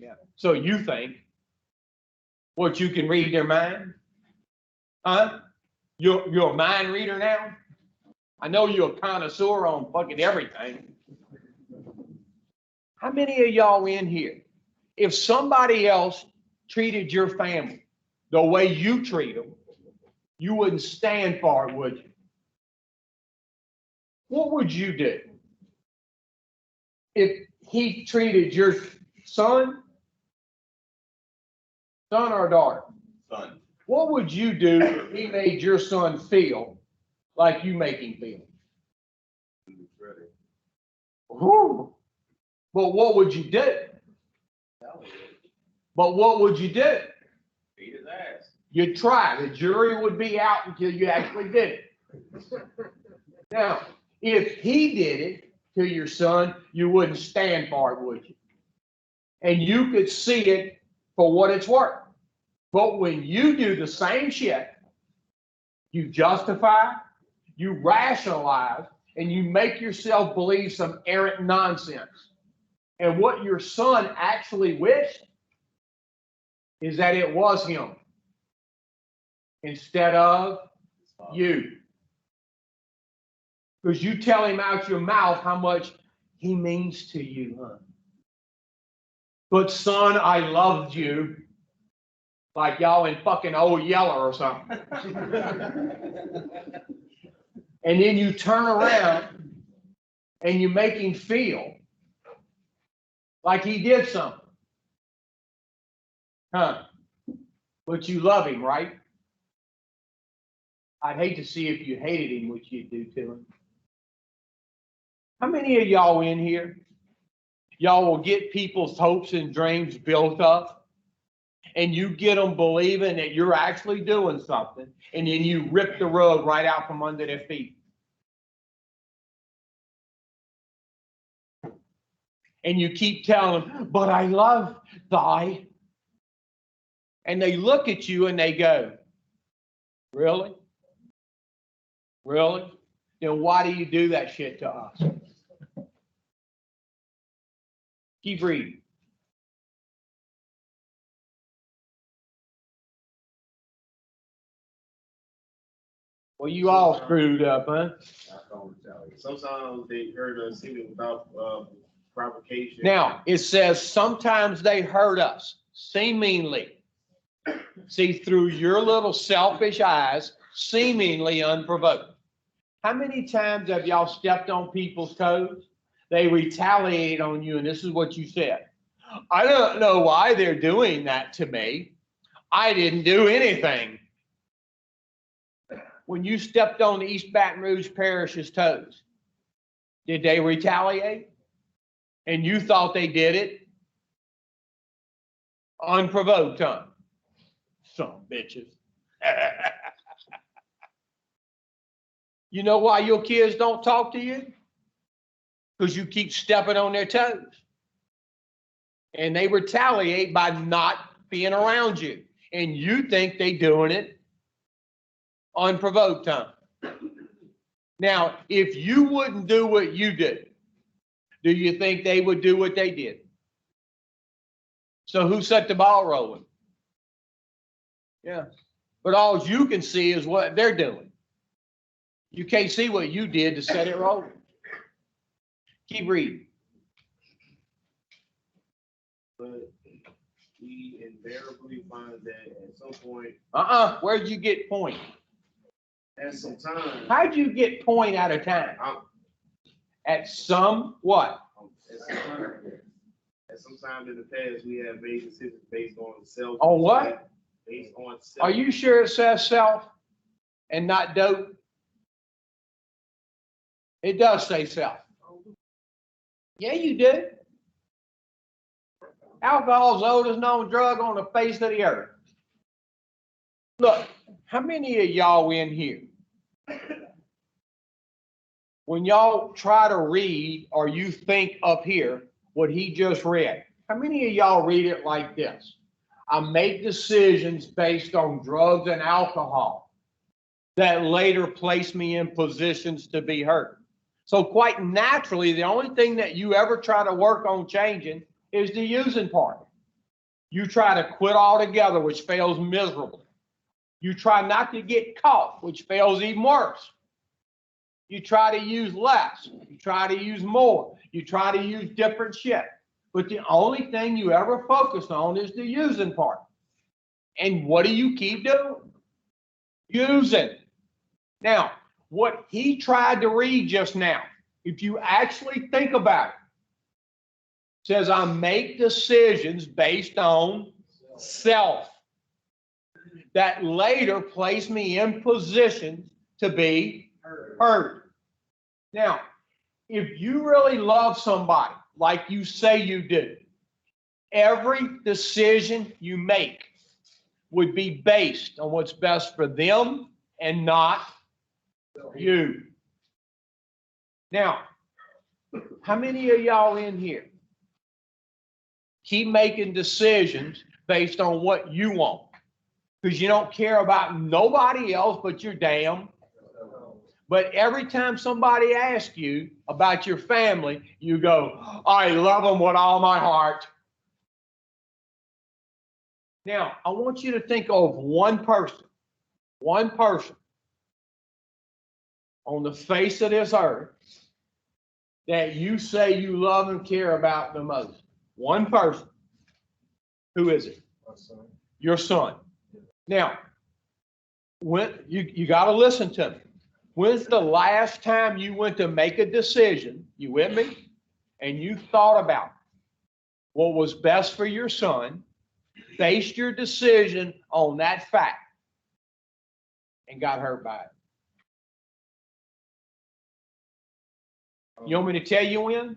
Yeah. So you think what, you can read their mind? Huh? You're a mind reader now? I know you're a connoisseur on fucking everything. How many of y'all in here, if somebody else treated your family the way you treat them, you wouldn't stand for it, would you? What would you do if he treated your son or daughter? Son. What would you do if he made your son feel like you make him feel? Whew. But what would you do? But what would you do? Beat his ass. You'd try. The jury would be out until you actually did it. Now, if he did it to your son, you wouldn't stand for it, would you? And you could see it for what it's worth. But when you do the same shit, you justify, you rationalize, and you make yourself believe some errant nonsense. And what your son actually wished is that it was him instead of you. Because you tell him out your mouth how much he means to you, huh? But son, I loved you. Like y'all in fucking Old Yeller or something. And then you turn around and you make him feel like he did something. Huh? But you love him, right? I'd hate to see if you hated him, what you'd do to him. How many of y'all in here, y'all will get people's hopes and dreams built up, and you get them believing that you're actually doing something, and then you rip the rug right out from under their feet? And you keep telling them, but I love thy. And they look at you and they go, really? Really? Then why do you do that shit to us? Keep reading. Well, you all screwed up, huh? Sometimes they hurt us even without provocation. Now, it says sometimes they hurt us, seemingly. See, through your little selfish eyes, seemingly unprovoked. How many times have y'all stepped on people's toes? They retaliate on you, and this is what you said. I don't know why they're doing that to me. I didn't do anything. When you stepped on the East Baton Rouge Parish's toes, did they retaliate? And you thought they did it? Unprovoked, huh? Some bitches. You know why your kids don't talk to you? Because you keep stepping on their toes. And they retaliate by not being around you. And you think they doing it unprovoked, huh? Now, if you wouldn't do what you did, do you think they would do what they did? So who set the ball rolling? Yeah. But all you can see is what they're doing. You can't see what you did to set it rolling. Keep reading. But we invariably find that at some point, Where'd you get point? at some time, How'd you get point at a time? At some what? at some time in the past, we have made decisions based on self. On what? Based on self. Are you sure it says self and not dope? It does say self. Yeah, you do. Alcohol's the oldest known drug on the face of the earth. Look, how many of y'all in here, when y'all try to read or you think up here what he just read, how many of y'all read it like this? I make decisions based on drugs and alcohol that later place me in positions to be hurt. So quite naturally, the only thing that you ever try to work on changing is the using part. You try to quit altogether, which fails miserably. You try not to get caught, which fails even worse. You try to use less. You try to use more. You try to use different shit. But the only thing you ever focus on is the using part. And what do you keep doing? Using. Now, what he tried to read just now, if you actually think about it, says I make decisions based on self that later place me in positions to be hurt. Now, if you really love somebody like you say you do, every decision you make would be based on what's best for them and not you. Now, how many of y'all in here keep making decisions based on what you want? Because you don't care about nobody else but your damn. But every time somebody asks you about your family, you go, I love them with all my heart. Now, I want you to think of one person on the face of this earth that you say you love and care about the most. One person. Who is it? My son. Your son. Now, when you got to listen to me. When's the last time you went to make a decision, you with me, and you thought about what was best for your son, based your decision on that fact, and got hurt by it? You want me to tell you when?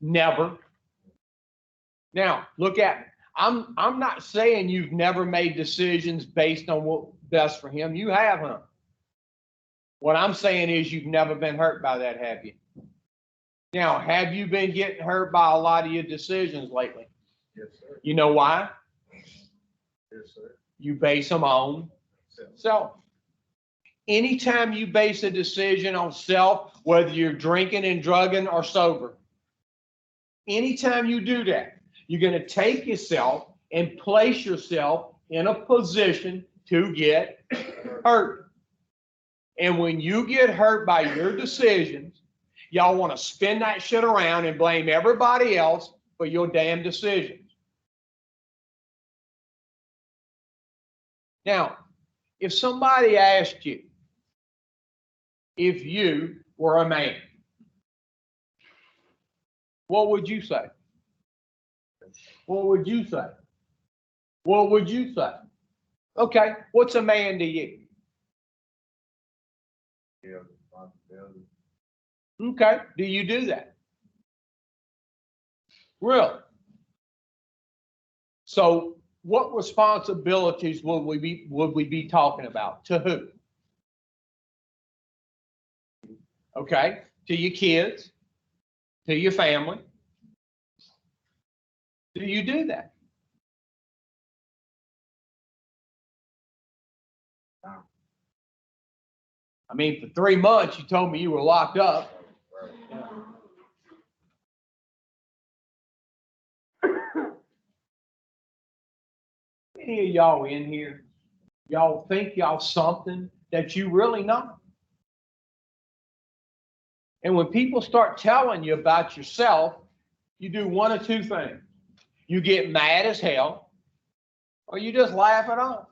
Never. Now, look at me. I'm not saying you've never made decisions based on what's best for him. You have, huh? What I'm saying is you've never been hurt by that, have you? Now, have you been getting hurt by a lot of your decisions lately? Yes, sir. You know why? Yes, sir. You base them on self. Anytime you base a decision on self, whether you're drinking and drugging or sober, anytime you do that, you're going to take yourself and place yourself in a position to get hurt. And when you get hurt by your decisions, y'all want to spin that shit around and blame everybody else for your damn decisions. Now, if somebody asked you, if you were a man? What would you say? What would you say? What would you say? Okay, what's a man to you? Yeah, responsibility. Okay, do you do that? Really? So what responsibilities would we be talking about? To who? Okay, to your kids, to your family. Do you do that? I mean, for 3 months, you told me you were locked up. Any of y'all in here, y'all think y'all something that you really not? And when people start telling you about yourself, you do one of two things. You get mad as hell, or you just laugh it off.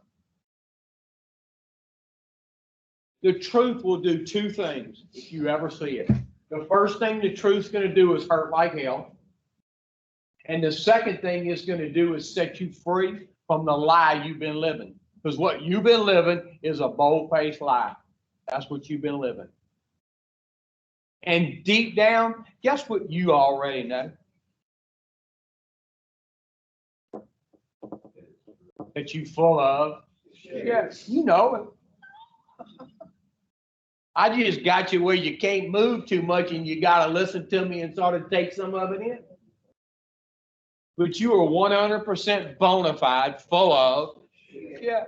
The truth will do two things if you ever see it. The first thing the truth's going to do is hurt like hell. And the second thing it's going to do is set you free from the lie you've been living. Because what you've been living is a bold-faced lie. That's what you've been living. And deep down, guess what you already know? That you full of. Yes, you know it. I just got you where you can't move too much and you got to listen to me and sort of take some of it in. But you are 100% bona fide, full of. Yeah.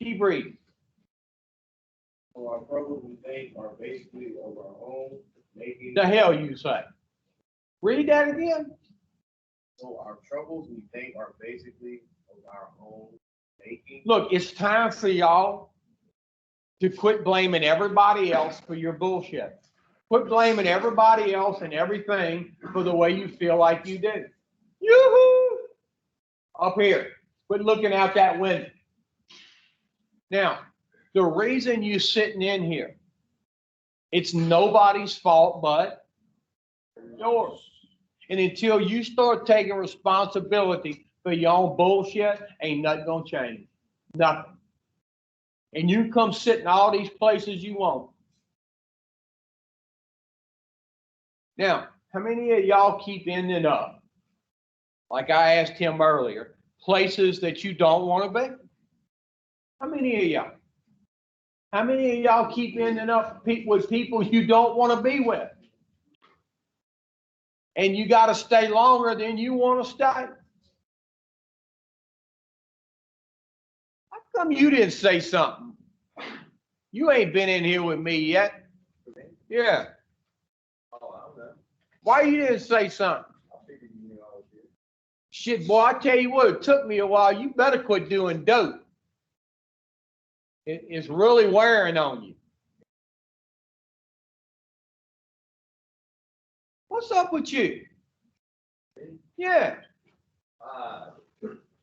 Keep reading. So our troubles we think are basically of our own making. The hell you say? Read that again. So our troubles we think are basically of our own making. Look, it's time for y'all to quit blaming everybody else for your bullshit. Quit blaming everybody else and everything for the way you feel like you do. Yoo-hoo! Up here. Quit looking out that window. Now, the reason you're sitting in here, it's nobody's fault but yours. And until you start taking responsibility for your own bullshit, ain't nothing gonna change. Nothing. And you come sit in all these places you want. Now, how many of y'all keep ending up, like I asked him earlier, places that you don't want to be? How many of y'all? How many of y'all keep ending up with people you don't want to be with? And you got to stay longer than you want to stay. How come you didn't say something? You ain't been in here with me yet. Yeah. Oh, I don't know. Why you didn't say something? I figured you knew I was here. Shit, boy, I tell you what, it took me a while. You better quit doing dope. It's really wearing on you. What's up with you? Yeah.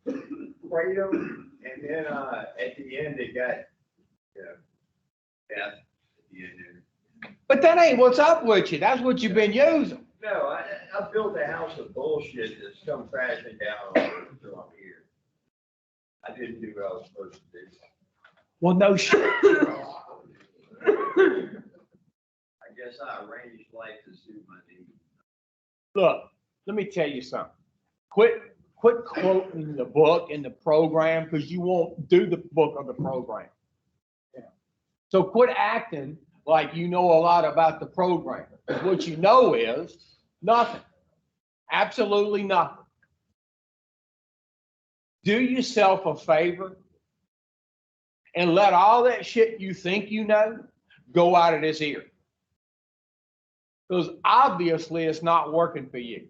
Freedom, and then at the end it got death at the end. But that ain't what's up with you. That's what you've been using. No, I built a house of bullshit that's come crashing down until I'm here. I didn't do what I was supposed to do. Well, no shit. I guess I arranged life to suit my needs. Look, let me tell you something. Quit quoting the book and the program because you won't do the book or the program. So quit acting like you know a lot about the program. Because what you know is nothing. Absolutely nothing. Do yourself a favor and let all that shit you think you know go out of this ear. Because obviously it's not working for you.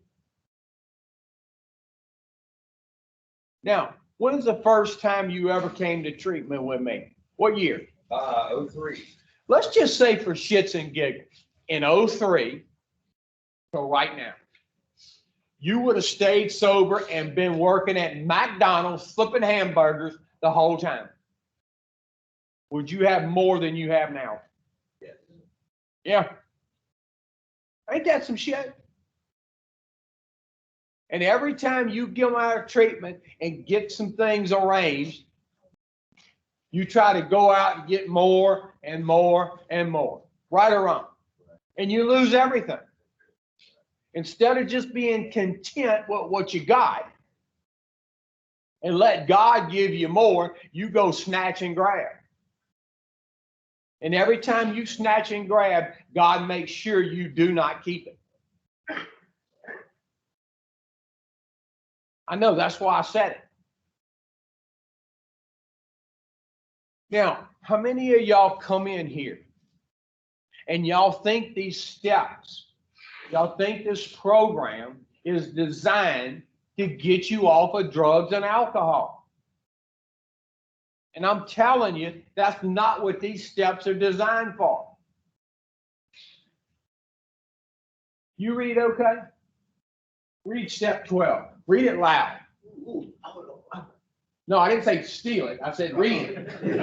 Now, when is the first time you ever came to treatment with me? What year? 03. Let's just say for shits and giggles, in 03, so right now, you would have stayed sober and been working at McDonald's flipping hamburgers the whole time. Would you have more than you have now? Yeah. Ain't that some shit? And every time you give them out of treatment and get some things arranged, you try to go out and get more and more and more, right or wrong. And you lose everything. Instead of just being content with what you got and let God give you more, you go snatch and grab. And every time you snatch and grab, God makes sure you do not keep it. I know, that's why I said it. Now, how many of y'all come in here and y'all think these steps, y'all think this program is designed to get you off of drugs and alcohol? And I'm telling you, that's not what these steps are designed for. You read okay? Read step 12. Read it loud. No, I didn't say steal it. I said read it.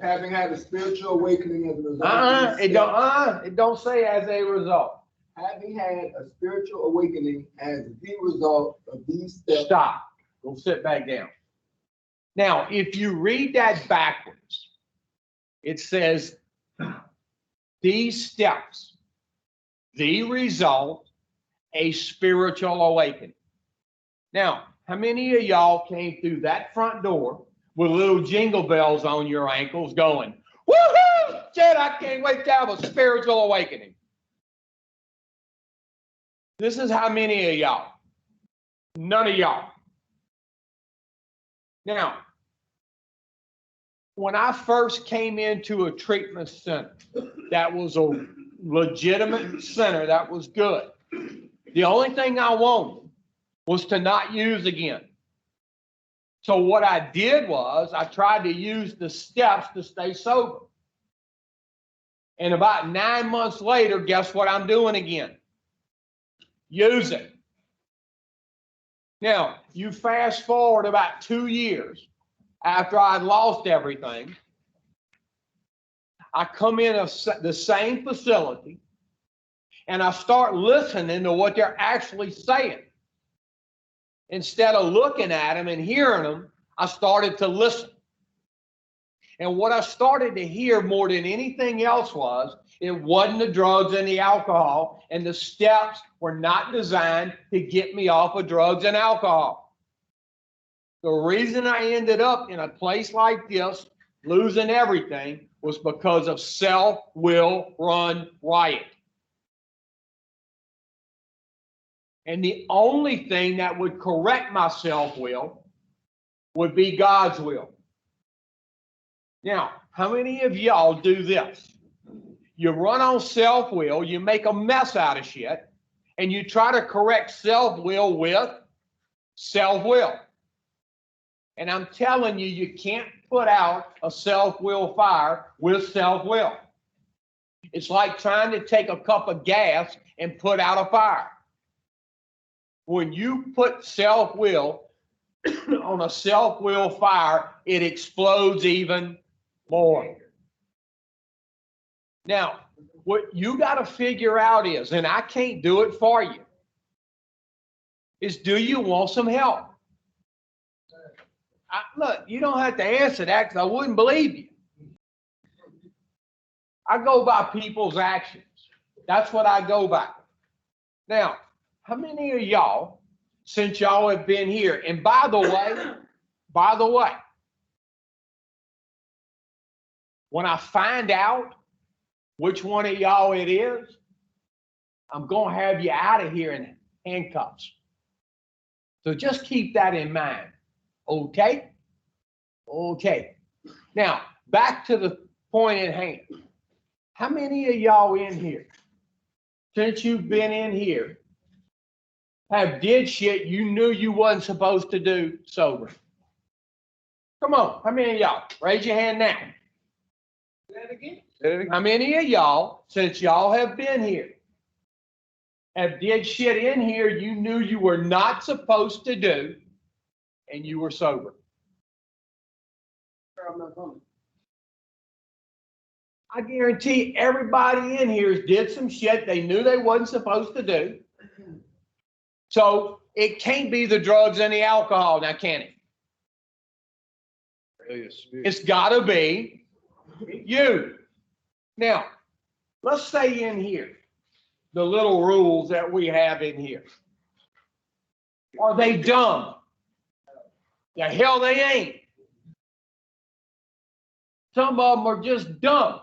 Having had a spiritual awakening as a result. It don't say as a result. Having had a spiritual awakening as the result of these steps. Stop. Go sit back down. Now, if you read that backwards, it says these steps, the result, a spiritual awakening. Now, how many of y'all came through that front door with little jingle bells on your ankles going, woohoo, Jed, I can't wait to have a spiritual awakening? This is how many of y'all. None of y'all. Now, when I first came into a treatment center that was a legitimate center that was good, the only thing I wanted was to not use again. So what I did was I tried to use the steps to stay sober. And about 9 months later, guess what I'm doing again? Use it. Now, you fast forward about 2 years after I'd lost everything, I come in the same facility and I start listening to what they're actually saying. Instead of looking at them and hearing them, I started to listen. And what I started to hear more than anything else was, it wasn't the drugs and the alcohol, and the steps were not designed to get me off of drugs and alcohol. The reason I ended up in a place like this, losing everything, was because of self-will run riot. And the only thing that would correct my self-will would be God's will. Now, how many of y'all do this? You run on self-will, you make a mess out of shit, and you try to correct self-will with self-will. And I'm telling you, you can't put out a self-will fire with self-will. It's like trying to take a cup of gas and put out a fire. When you put self-will on a self-will fire, it explodes even more. Now, what you got to figure out is, and I can't do it for you, is do you want some help? Look, you don't have to answer that because I wouldn't believe you. I go by people's actions. That's what I go by. Now, how many of y'all, since y'all have been here, and by the way, when I find out which one of y'all it is, I'm going to have you out of here in handcuffs. So just keep that in mind. Okay? Okay. Now, back to the point at hand. How many of y'all in here, since you've been in here, have did shit you knew you wasn't supposed to do sober? Come on, how many of y'all? Raise your hand now. Say that again. How many of y'all, since y'all have been here, have did shit in here you knew you were not supposed to do and you were sober? I'm not coming. I guarantee everybody in here did some shit they knew they wasn't supposed to do. So it can't be the drugs and the alcohol, now can it? It's gotta be you. Now, let's say in here, the little rules that we have in here. Are they dumb? The hell they ain't. Some of them are just dumb.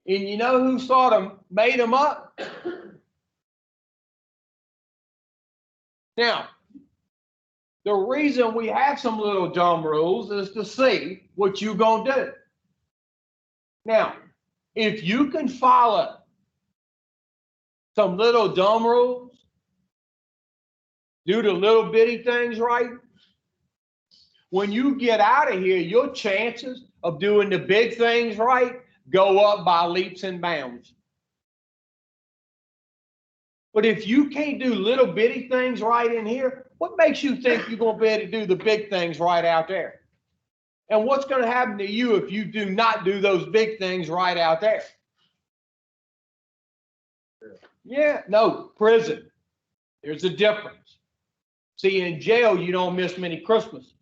And you know who sort of made them up? Now, the reason we have some little dumb rules is to see what you're going to do. Now, if you can follow some little dumb rules, do the little bitty things right, when you get out of here, your chances of doing the big things right go up by leaps and bounds. But if you can't do little bitty things right in here, what makes you think you're going to be able to do the big things right out there? And what's going to happen to you if you do not do those big things right out there? Yeah, no, prison. There's a difference. See, in jail, you don't miss many Christmases.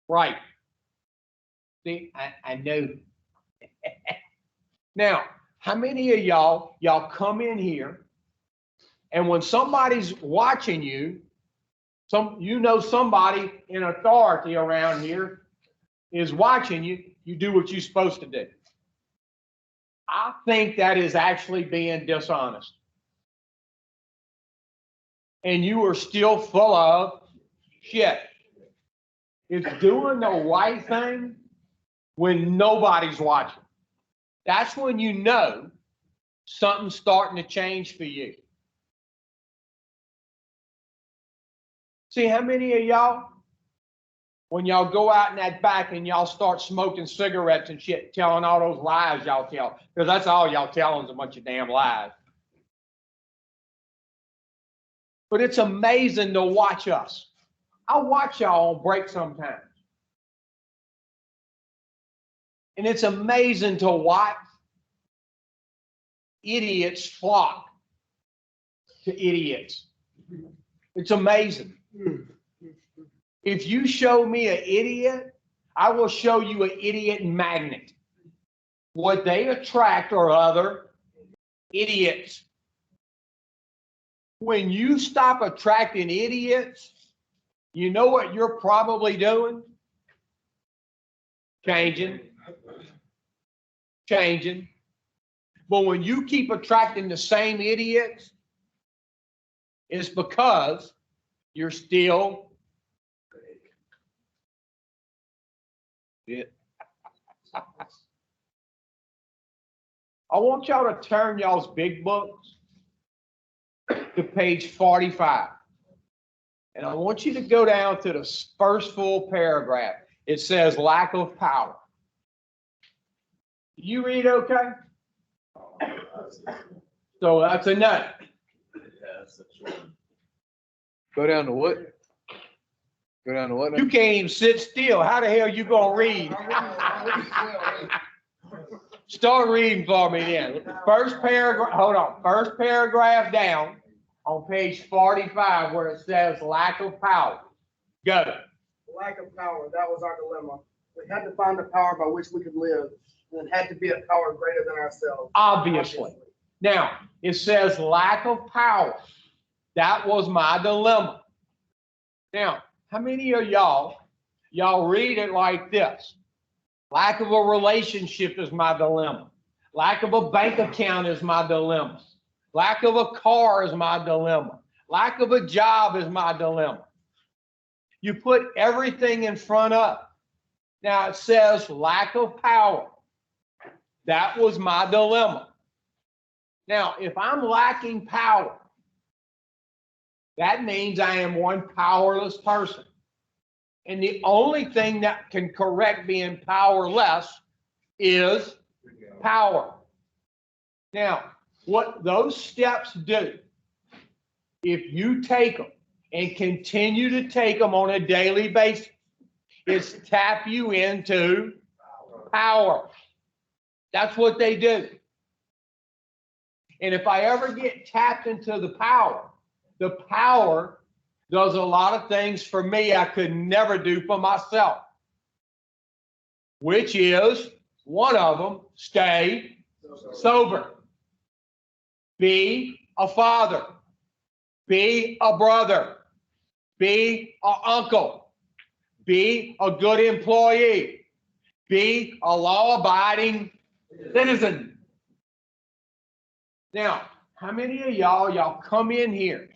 Right. See, I know. Now, how many of y'all come in here, and when somebody's watching you, somebody in authority around here is watching you, you do what you're supposed to do. I think that is actually being dishonest. And you are still full of shit. It's doing the right thing when nobody's watching. That's when you know something's starting to change for you. See, how many of y'all, when y'all go out in that back and y'all start smoking cigarettes and shit, telling all those lies y'all tell, because that's all y'all telling is a bunch of damn lies. But it's amazing to watch us. I watch y'all on break sometimes. And it's amazing to watch idiots flock to idiots. It's amazing. If you show me an idiot, I will show you an idiot magnet. What they attract are other idiots. When you stop attracting idiots, you know what you're probably doing? Changing. But when you keep attracting the same idiots, it's because you're still I want y'all to turn y'all's big books to page 45. And I want you to go down to the first full paragraph. It says lack of power. You read okay? So that's a no. Go down to what? Go down to what? You can't even sit still. How the hell you gonna read? Start reading for me then. First paragraph, hold on. First paragraph down on page 45 where it says lack of power. Go. Lack of power, that was our dilemma. We had to find a power by which we could live, and it had to be a power greater than ourselves. Obviously. Now, it says lack of power. That was my dilemma. Now, how many of y'all read it like this? Lack of a relationship is my dilemma. Lack of a bank account is my dilemma. Lack of a car is my dilemma. Lack of a job is my dilemma. You put everything in front of. Now it says lack of power. That was my dilemma. Now, if I'm lacking power, that means I am one powerless person. And the only thing that can correct being powerless is power. Now, what those steps do, if you take them and continue to take them on a daily basis, is tap you into power. That's what they do. And if I ever get tapped into the power does a lot of things for me I could never do for myself. Which is, one of them, stay sober. Be a father. Be a brother. Be an uncle. Be a good employee. Be a law-abiding citizen. Now, how many of y'all come in here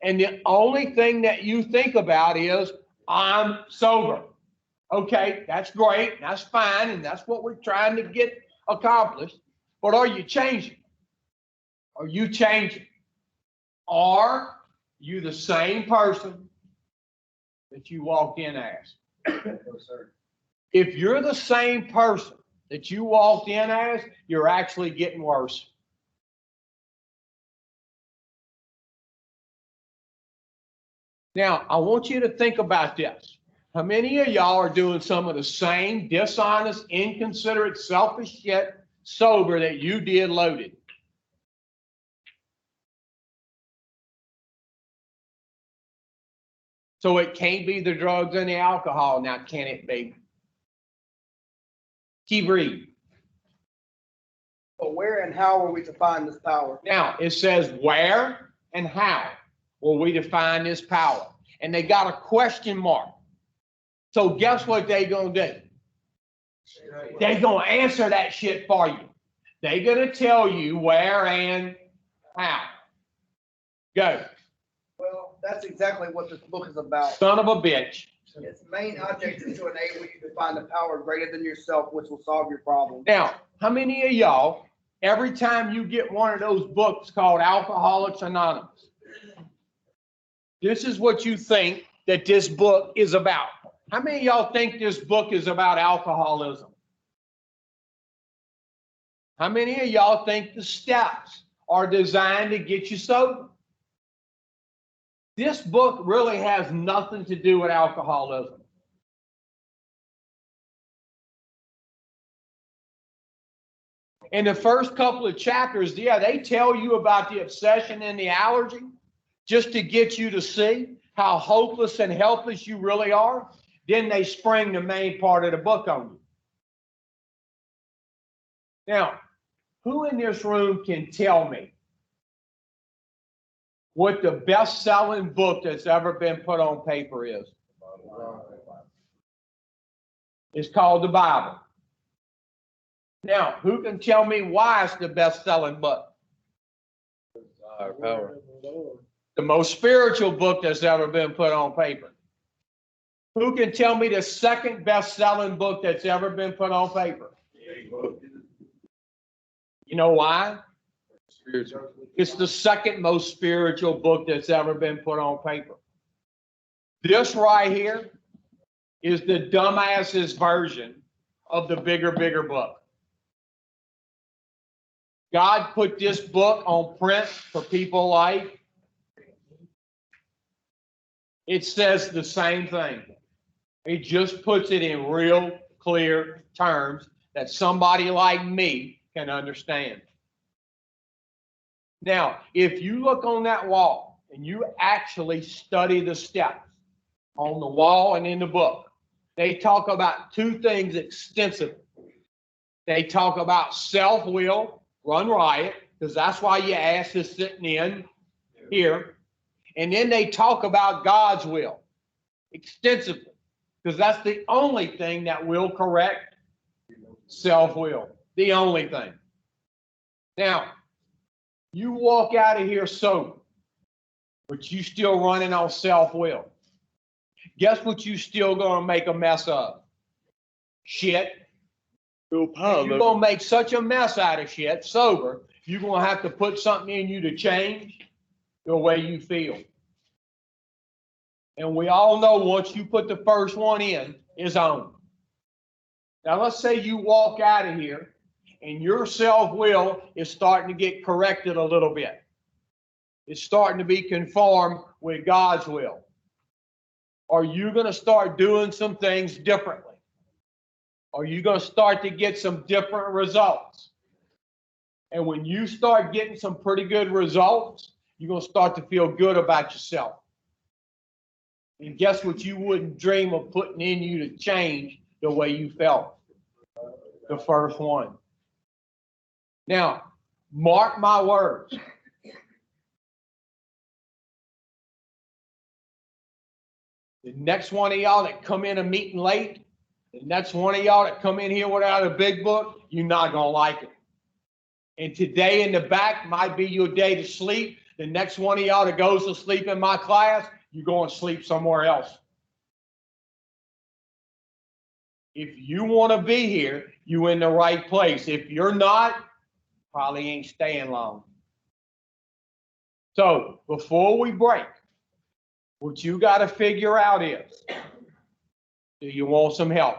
and the only thing that you think about is, I'm sober. Okay, that's great, that's fine, and that's what we're trying to get accomplished. But are you changing? Are you changing? Are you the same person that you walked in as? No, sir. If you're the same person that you walked in as, you're actually getting worse. Now, I want you to think about this. How many of y'all are doing some of the same dishonest, inconsiderate, selfish shit sober that you did loaded? So it can't be the drugs and the alcohol now, can it be? Keep reading. But where and how are we to find this power? Now, it says where and how will we define this power? And they got a question mark. So guess what they gonna do? They gonna answer that shit for you. They gonna tell you where and how. Go. Well, that's exactly what this book is about. Son of a bitch. Its main object is to enable you to find a power greater than yourself, which will solve your problem. Now, how many of y'all, every time you get one of those books called Alcoholics Anonymous, this is what you think that this book is about? How many of y'all think this book is about alcoholism? How many of y'all think the steps are designed to get you sober? This book really has nothing to do with alcoholism. In the first couple of chapters, yeah, they tell you about the obsession and the allergy just to get you to see how hopeless and helpless you really are. Then they spring the main part of the book on you. Now, who in this room can tell me what the best-selling book that's ever been put on paper is? It's called the Bible. Now, who can tell me why it's the best-selling book? Power. The most spiritual book that's ever been put on paper. Who can tell me the second best-selling book that's ever been put on paper? You know why? Spiritual. It's the second most spiritual book that's ever been put on paper. This right here is the dumbass's version of the bigger book. God put this book on print for people like, it says the same thing. It just puts it in real clear terms that somebody like me can understand. Now, if you look on that wall and you actually study the steps on the wall and in the book, they talk about two things extensively. They talk about self-will, run riot, because that's why your ass is sitting in here. And then they talk about God's will extensively, because that's the only thing that will correct self-will. The only thing. Now, you walk out of here sober, but you still running on self-will. Guess what you still gonna make a mess of? Shit. You're gonna make such a mess out of shit sober, you're gonna have to put something in you to change the way you feel. And we all know once you put the first one in, it's on. Now let's say you walk out of here and your self-will is starting to get corrected a little bit. It's starting to be conformed with God's will. Are you going to start doing some things differently? or you're gonna start to get some different results. And when you start getting some pretty good results, you're gonna start to feel good about yourself. And guess what you wouldn't dream of putting in you to change the way you felt the first one. Now, mark my words. The next one of y'all that come in a meeting late, the next one of y'all that come in here without a big book, you're not gonna like it. And today in the back might be your day to sleep. The next one of y'all that goes to sleep in my class, you're going to sleep somewhere else. If you want to be here, you're in the right place. If you're not, probably ain't staying long. So before we break, what you got to figure out is, do you want some help?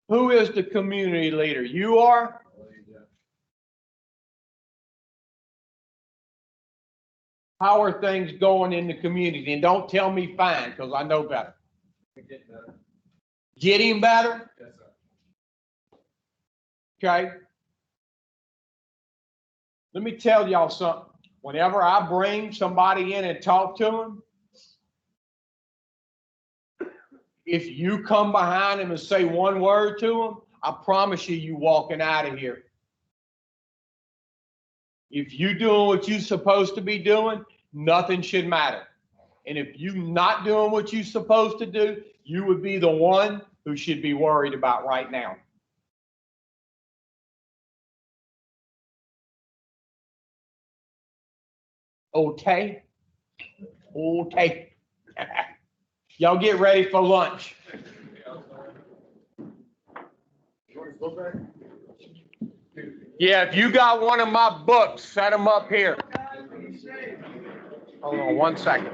Who is the community leader? You are? How are things going in the community? And don't tell me fine, because I know better. Getting better? Yes, sir. Okay. Let me tell y'all something. Whenever I bring somebody in and talk to them, if you come behind them and say one word to them, I promise you walking out of here. If you doing what you're supposed to be doing, nothing should matter. And if you're not doing what you're supposed to do, you would be the one who should be worried about right now. Okay? Okay. Y'all get ready for lunch. Yeah, if you got one of my books, set them up here. Hold on 1 second.